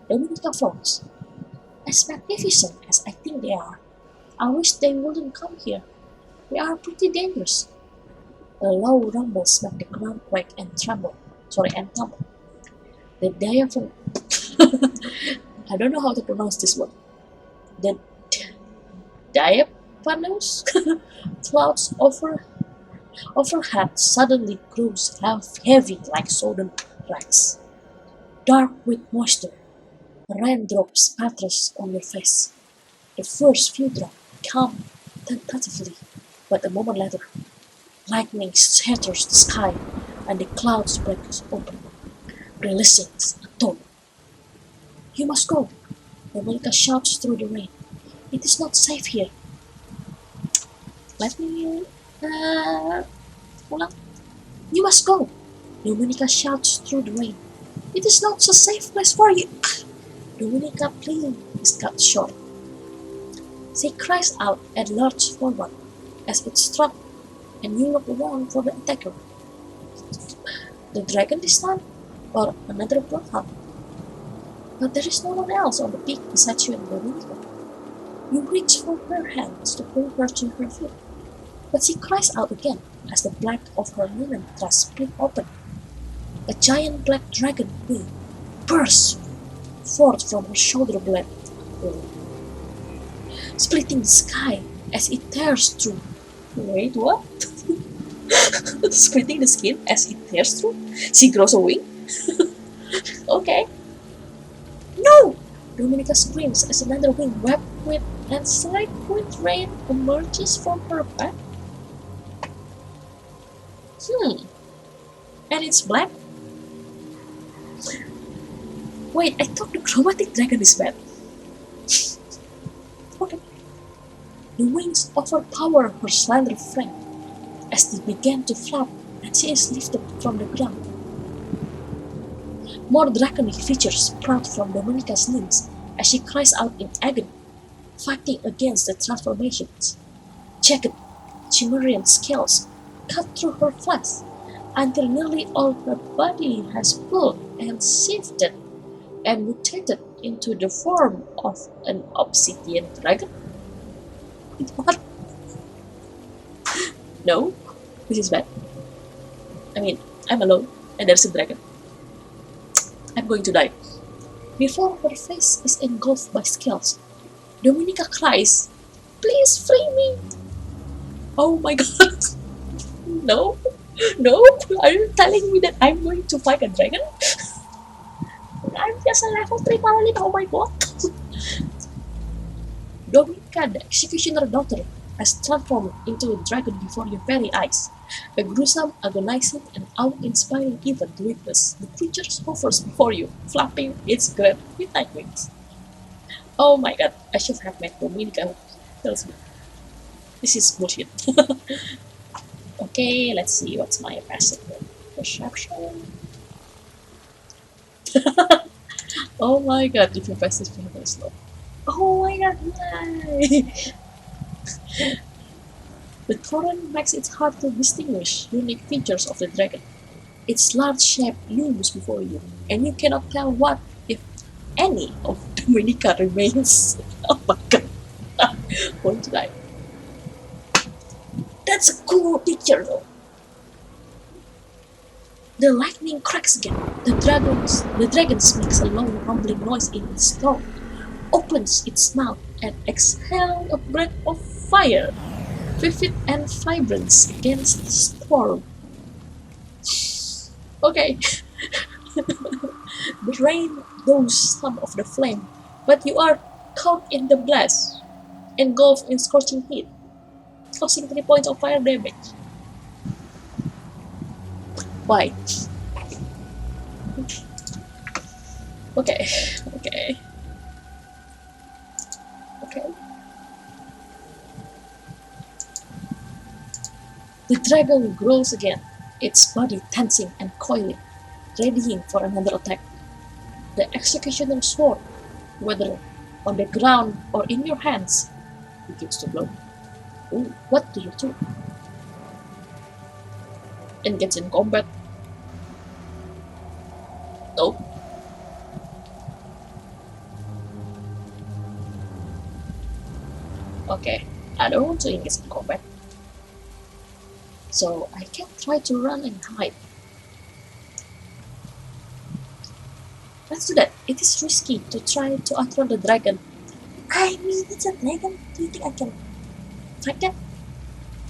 Dominica frowns. As magnificent as I think they are, I wish they wouldn't come here. They are pretty dangerous. A low rumble smacked the ground quake and tumble. The diaphanous I don't know how to pronounce this word. The diaphanous clouds overhead suddenly grows heavy like sodden rags. Dark with moisture, raindrops spatters on your face. The first few drops come tentatively, but a moment later, lightning shatters the sky and the clouds break open, releasing a thunder. You must go, Dominica shouts through the rain. It is not safe here. Let me pulang. You must go, Dominica shouts through the rain. It is not a safe place for you. Dominica plea is cut short. She cries out and lurches forward as it struck, and you look around for the attacker. The dragon this time, or another bloodhound. But there is no one else on the peak besides you and Dominica. You reach for her hands to pull her to her feet, but she cries out again as the black of her linen dress split open. A giant black dragon wing bursts forth from her shoulder blade, splitting the sky as it tears through. Wait, what? Splitting the skin as it tears through? She grows a wing? Okay. No! Dominica screams as another wing webbed with and slight with rain emerges from her back. And it's black? Wait, I thought the chromatic dragon is bad. Okay. The wings overpower her slender frame as they begin to flap and she is lifted from the ground. More draconic features sprout from Dominica's limbs as she cries out in agony, fighting against the transformations. Jagged, Cimmerian scales cut through her flesh until nearly all her body has pulled and shifted and mutated into the form of an obsidian dragon. What? No, this is bad. I mean, I'm alone and there's a dragon. I'm going to die. Before her face is engulfed by scales, Dominica cries, "Please free me!" Oh my god! No? No? Are you telling me that I'm going to fight a dragon? I'm just a level 3 paladin, oh my god! Dominica, the executioner daughter, has transformed into a dragon before your very eyes. A gruesome, agonizing, and awe-inspiring event to witness. The creature hovers before you, flapping its great midnight wings. Oh my god, I should have met Dominica. Tells me. This is bullshit. Okay, let's see what's my passive perception. Oh my god, if your passive behavior is low. Oh my god, yay! The torrent makes it hard to distinguish unique features of the dragon. Its large shape looms before you, and you cannot tell what, if any, of Dominica remains. Oh my god. Going to die. That's a cool picture though. The lightning cracks again. The dragon makes a low rumbling noise in its throat, opens its mouth, and exhales a breath of fire, vivid and vibrant against the storm. Okay. The rain blows some of the flame, but you are caught in the blast, engulfed in scorching heat, causing 3 points of fire damage. Why? Okay. The dragon grows again, its body tensing and coiling, readying for another attack. The executioner's sword, whether on the ground or in your hands, begins to glow. Ooh, what do you do? Engage in combat? Nope. Okay, I don't want to engage in combat. So I can try to run and hide. Let's do that. It is risky to try to outrun the dragon. I mean, it's a dragon. Do you think I can fight that?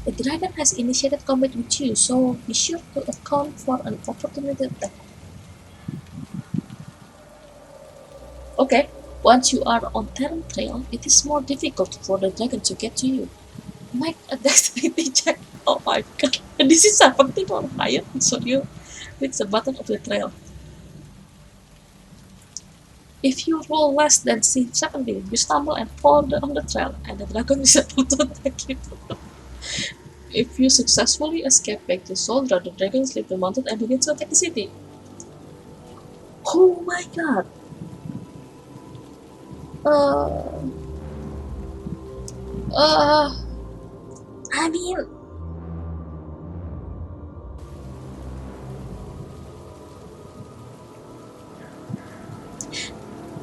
The dragon has initiated combat with you, so be sure to account for an opportunity attack. Okay, once you are on Terran Trail, it is more difficult for the dragon to get to you. Make a dexterity check. Oh my god, and this is 17 or higher, so you reach the bottom of the trail. If you roll less than 17, you stumble and fall on the trail, and the dragon is able to attack you. If you successfully escape back to Soldra, the dragons leave the mountain and begin to attack the city. Oh my god! Uh, I mean,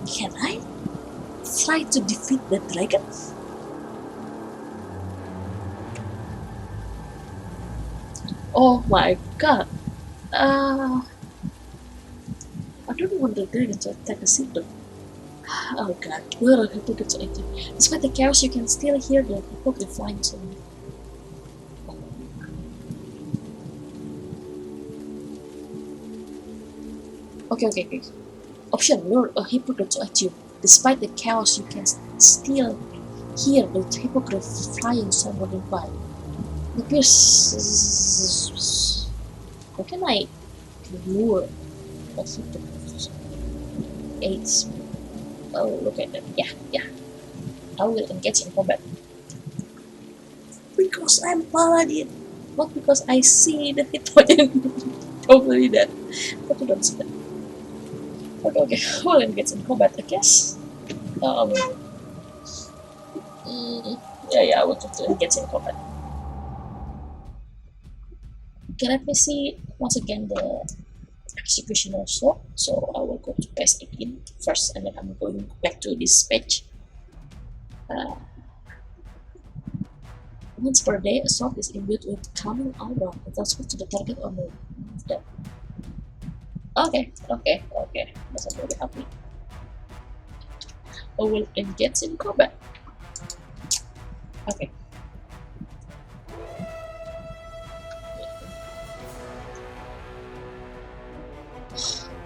can I try to defeat the dragons? Oh my god! I don't want the dragon to attack the city. Oh god, where are people get to enter? Despite the chaos, you can still hear the people flying to me. Okay. Option, lure a hippogriff to at you. Despite the chaos, you can still hear the hippogriff flying somewhere nearby. It appears... How can I lure a hippogriff? 8. Oh, look at that. Yeah. I will engage in combat. Because I'm paladin. Not because I see the hippo and totally dead. But you don't see that. Okay. I will engage in combat, I guess. Yeah, I will have to engage in combat. Okay, let me see once again the executioner sword. So I will go to page 18 first, and then I'm going back to this page. Once per day, a sword is imbued with calming aura. It transfers to the target or move. Okay. That's very happy. I will engage in combat. Okay.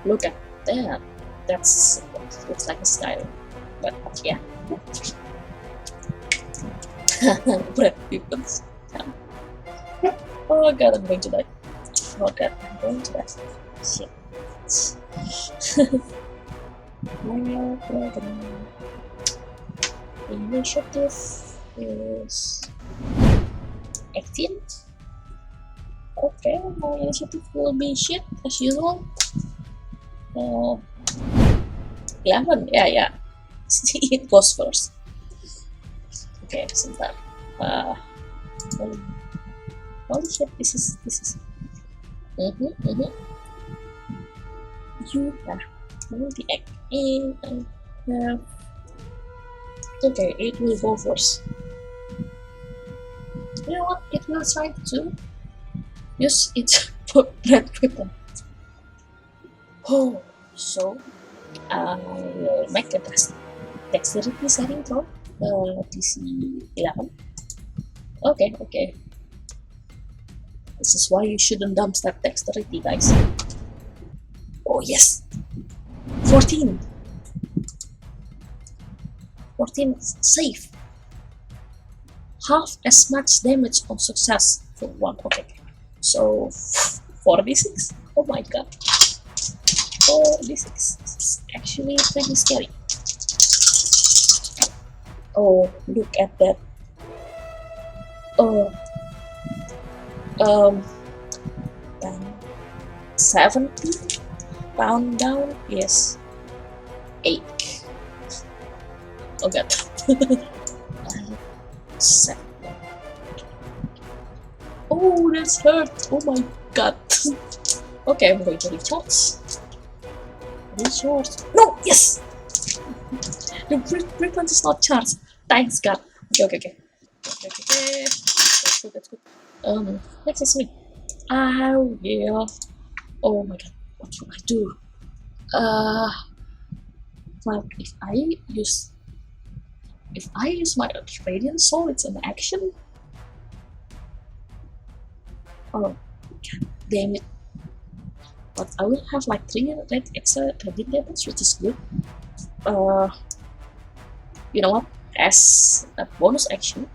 Look at that. That's looks like a style, but yeah. Bread weapons. Oh god, I'm going to die. Oh god, I'm going to die. Shit. Initiative is 18. Okay, my initiative will be shit as usual. 11, yeah. It goes first. Okay, sebentar. Holy shit, this is. You have multi-act and okay, it will go first. You know what? It will try to use its red weapon. Oh, so I will make a dexterity saving throw. DC 11. Okay. This is why you shouldn't dumpster dexterity, guys. Oh yes, 14 safe. Half as much damage on success for 1. Okay, so 4d6. Oh my god, 4d6. This is actually pretty scary. Oh, look at that. 70 pound down. Yes, 8. Oh god. 7. Oh, that's hurt. Oh my god. Okay, I'm going to recharge. No, yes. The frequency is not charged. Thanks god. Okay. That's good. Next is me. Oh yeah. Oh my god. What should I do? Well, if I use my radiant soul, it's an action. Oh god damn it. But I will have like 3 extra radiant damage, which is good. You know what? As a bonus action,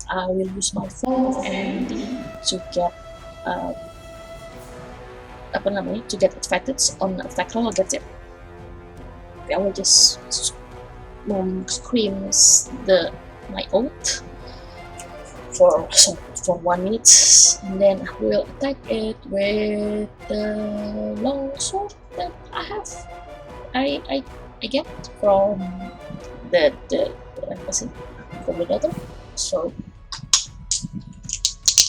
I will use my 4 MD to get to get advantage on attack roll. That's it. Okay, I will just scream my oath. for 1 minute, and then I will attack it with the long sword that I have. I get from the from the daughter. So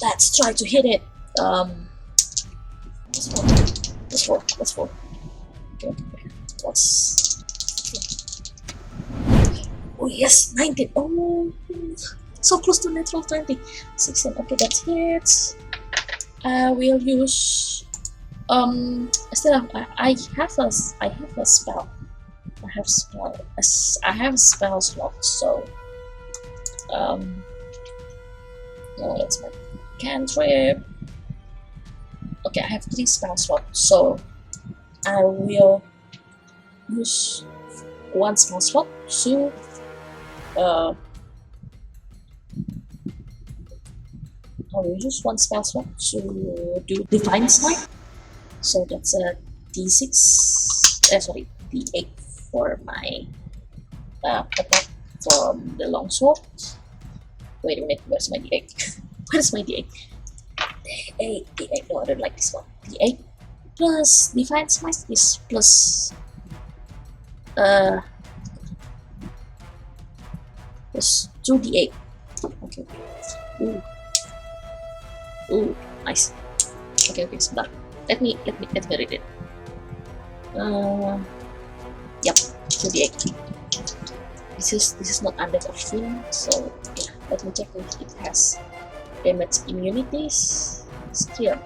let's try to hit it. Let's four. Okay. Let's. Oh yes, 19. Oh, so close to natural 20. 16. Okay, that hits. I will use. Still, I have a spell. I have a spell slot. So, let's make cantrip. Okay, I have 3 spell slots, so I will use 1 spell slot to I will use 1 spell slot to do Divine Smite. So that's a D6. D8 for my attack from the longsword. Wait a minute, where's my D8? Where's my D8? D8. No, I don't like this one. D8 plus Divine Smite is plus 2d8. Okay. Ooh, nice. Okay, sebentar. Let me read it. Yep, 2d8. This is not under the fin, so yeah. Let me check if it has damage immunities. Skill.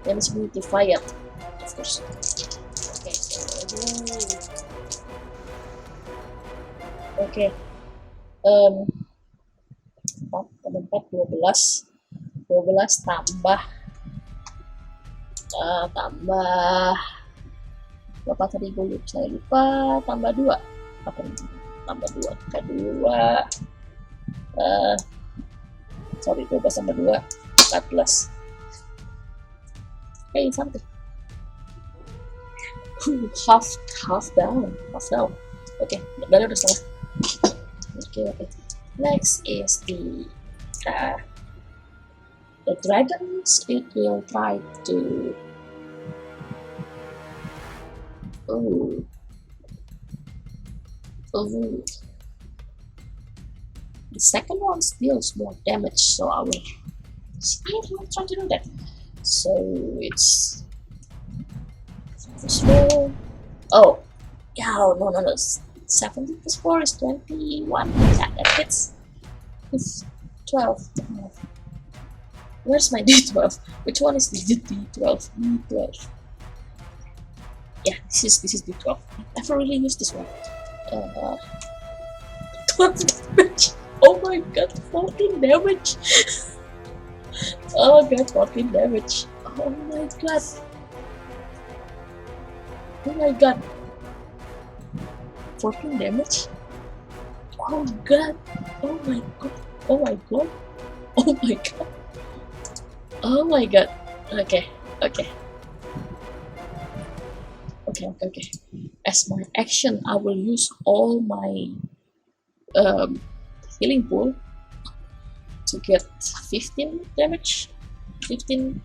Damage immunity fire, of course. Okay, okay. 4 tambah 4 12 tambah 8.000 saya lupa, tambah 2 apa nih? Tambah 2 sorry, 12 tambah 2 14. Hey, something. Half down. Okay, udah salah. Okay. Next is the dragons. It will try to. Oh. The second one deals more damage, so I will try to do that. So it's oh yeah, no. 17 plus 4 is 21. Yeah, that hits. It's 12. Where's my D12? Which one is the D12? D12. Yeah, this is D12. I never really used this one. 12 damage. Oh my god, 14 damage. Oh my god, 14 damage. Oh my god. Oh my god. 14 damage? Oh god. Oh my god. Oh my god. Oh my god. Oh my god. Okay. As my action, I will use all my healing pool to get 15 damage. 15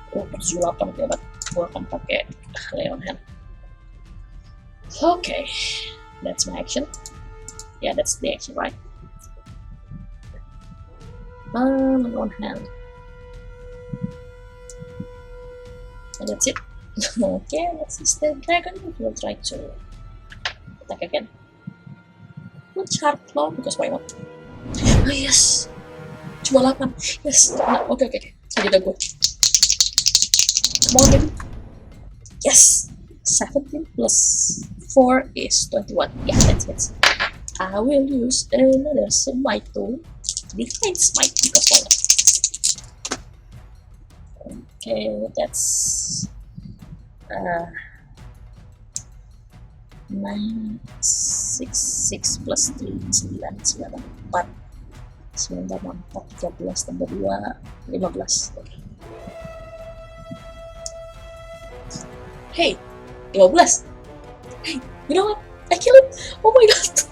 78 ya, gua akan pakai Leon Hand. Okay, that's my action. Yeah, that's the action, right? Leon Hand. And that's it. Okay, let's use the dragon. We'll try to attack again. Not sharp claw because why not? Oh yes, cuma 8. Yes. Okay. Jadi udah gue. Come on, baby. Yes. 17 plus 4 is 21. Yeah, that's it. I will use another smite tool. Divine Smite because why not? Okay, that's 9, 6 plus 3, 9, 4, 13 tambah 2, 15. Okay. Hey, 15. Hey, you know what? I killed him. Oh my god.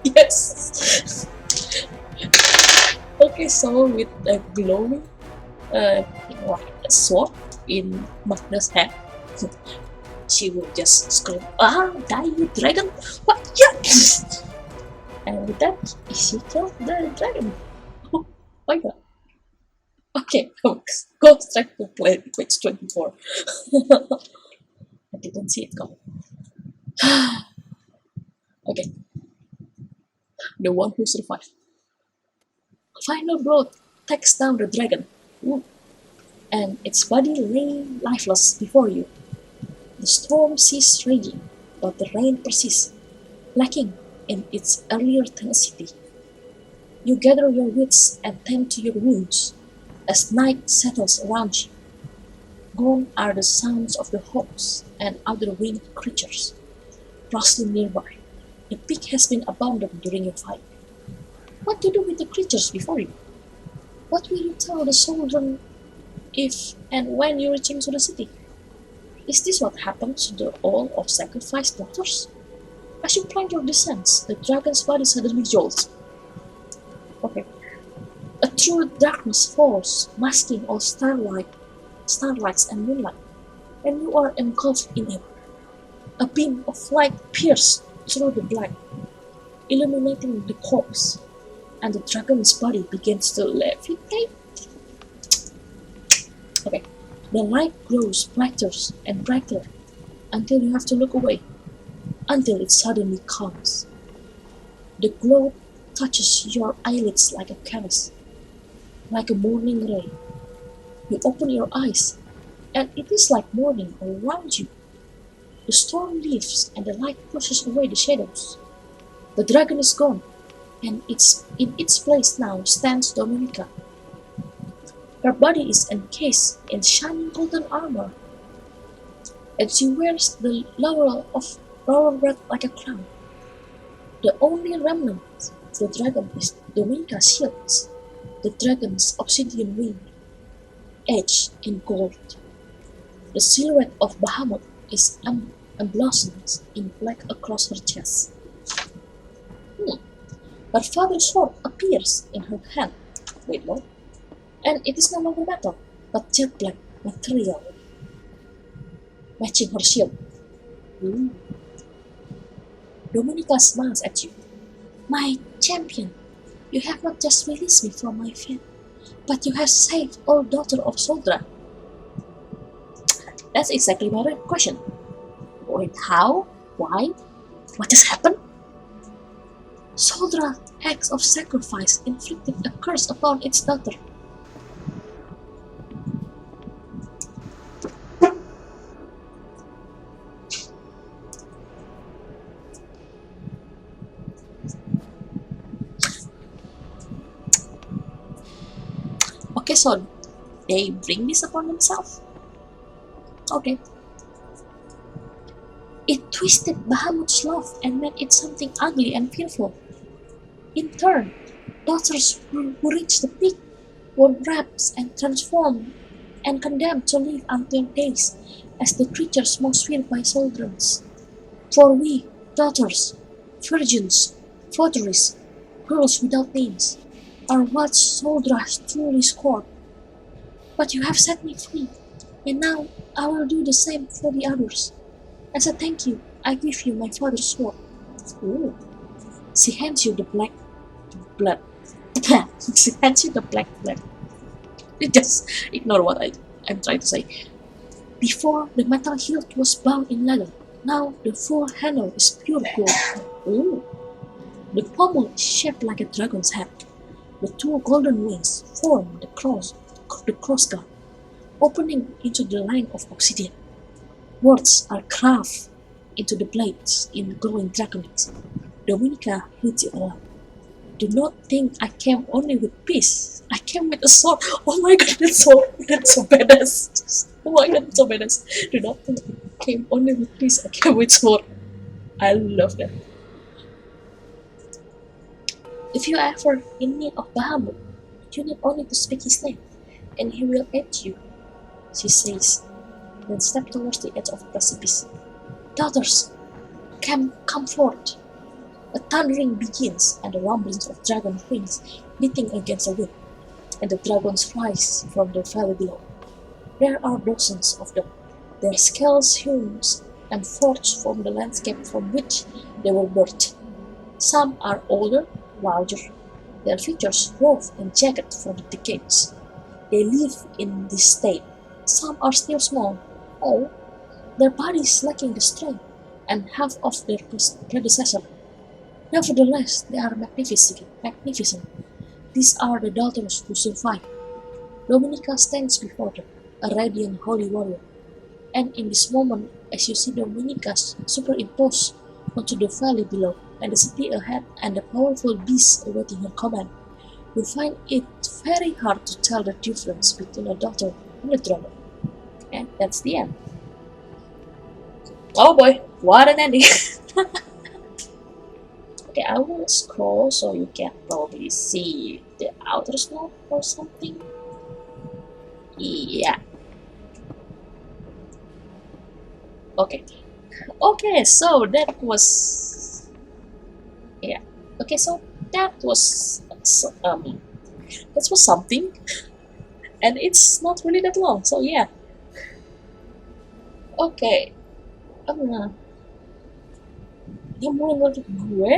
Yes. Okay, someone with a glowing like a sword in Magna's hand. She will just scream, "Ah, die, you dragon! What? Yeah!" And with that, she killed the dragon. Oh my god. Okay, go straight to play page 24. I didn't see it coming. Okay, the one who survived. Final blow takes down the dragon. Ooh. And its body lay lifeless before you. The storm ceased raging, but the rain persists, lacking in its earlier tenacity. You gather your wits and tend to your wounds as night settles around you. Gone are the sounds of the hawks and other winged creatures rustling nearby. The pig has been abandoned during your fight. What to do with the creatures before you? What will you tell the children if and when you return to the city? Is this what happens to the all of sacrificed daughters? As you plan your descents, the dragon's body suddenly jolts. Okay. A true darkness falls, masking all starlights and moonlight, and you are engulfed in it. A beam of light pierces through the black, illuminating the corpse, and the dragon's body begins to levitate. Okay. The light grows brighter and brighter until you have to look away, until it suddenly comes. The glow touches your eyelids like a caress, like a morning ray. You open your eyes, and it is like morning around you. The storm leaves, and the light pushes away the shadows. The dragon is gone, and in its place now stands Dominica. Her body is encased in shining golden armor, and she wears the laurel red like a crown. The only remnant of the dragon is Dominica's shield, the dragon's obsidian wing, edged in gold. The silhouette of Bahamut is emblazoned in black across her chest. Her father's sword appears in her hand. Wait, what? And it is no longer metal, but jet black material, matching her shield. Ooh. Dominica smiles at you. My champion, you have not just released me from my fate, but you have saved our daughter of Soldra. That's exactly my question. Wait, how? Why? What has happened? Soldra acts of sacrifice inflicted a curse upon its daughter. Okay, so they bring this upon themselves. Okay. It twisted Bahamut's love and made it something ugly and fearful. In turn, daughters who reached the peak were wrapped and transformed and condemned to live until days as the creatures most feared by soldiers. For we, daughters, virgins, votaries, girls without names, are what soldiers truly scorn. But you have set me free, and now I will do the same for the others. As a thank you, I give you my father's sword. Ooh. She hands you the black blood. She hands you the black blood. You just ignore what I'm trying to say. Before, the metal hilt was bound in leather. Now, the full handle is pure gold. Ooh. The pommel is shaped like a dragon's head. The two golden wings form the crossguard, opening into the line of obsidian. Words are carved into the blades in glowing dragonics. Dominica hits you aloud. Do not think I came only with peace. I came with a sword. Oh my god, that's so badass. Oh my god, so badass. Do not think I came only with peace. I came with sword. I love that. If you are ever in need of Bahamut, you need only to speak his name, and he will aid you, she says, then step towards the edge of the precipice. Daughters, come forth. A thundering begins, and the rumblings of dragon wings beating against the wind, and the dragons rise from the valley below. There are dozens of them, their scales hewn and forged from the landscape from which they were birthed. Some are older, larger, their features rough and jagged from the decades. They live in this state. Some are still small, all their bodies lacking the strength and half of their predecessor. Nevertheless, they are magnificent. These are the daughters who survive. Dominica stands before them, a radiant holy warrior. And in this moment, as you see Dominica superimposed onto the valley below, and the city ahead, and the powerful beast awaiting her command, you find it very hard to tell the difference between a daughter and a dragon. And that's the end. Oh boy, what an ending! Okay, I will scroll so you can probably see the outer snow or something. Yeah. Okay. Okay, so that was yeah. Okay, so that was that was something, and it's not really that long. So yeah. Okay. Ya menurut gue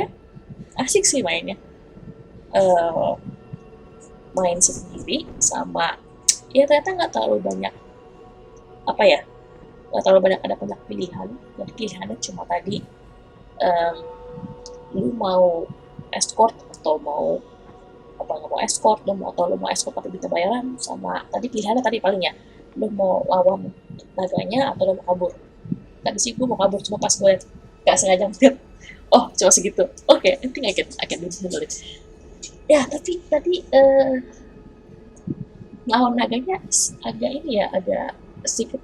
asik sih mainnya. Eh, main sendiri sama ya ternyata nggak terlalu banyak apa ya, nggak terlalu banyak ada banyak pilihan. Jadi pilihannya cuma tadi em, lu mau escort atau mau apa, nggak mau escort, lu mau atau lu mau escort tapi minta bayaran, sama tadi pilihannya tadi paling ya lu mau lawan naganya atau lu mau kabur. Tadi sih gue mau kabur, cuma pas gue nggak sengaja ngeliat, oh cuma segitu, oke, I think I can do it. Ya tapi tadi lawan naganya agak ini ya, agak sedikit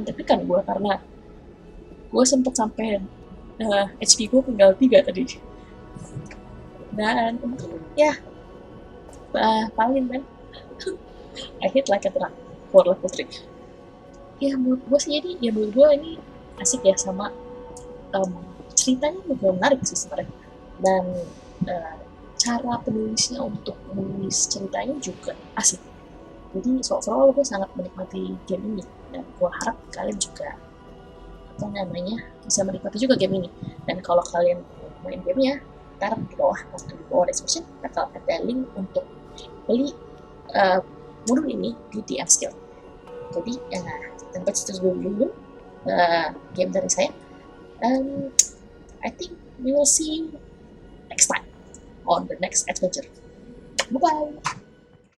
deg-degan gue karena gue sempet sampai HP gue tinggal 3 tadi, dan ya paling man I hit like a truck for level 3. Ya menurut gue sih, jadi ya menurut gue ini asik ya, sama ceritanya juga menarik sih sebenarnya, dan cara penulisnya untuk menulis ceritanya juga asik. Jadi so overall gue sangat menikmati game ini, dan gue harap kalian juga apa namanya bisa menikmati juga game ini. Dan kalau kalian main gamenya, ntar di bawah description bakal ada link untuk beli modul ini di DM Skill. Jadi sampai situ dulu game dari saya. I think we will see you next time on the next adventure. Bye bye.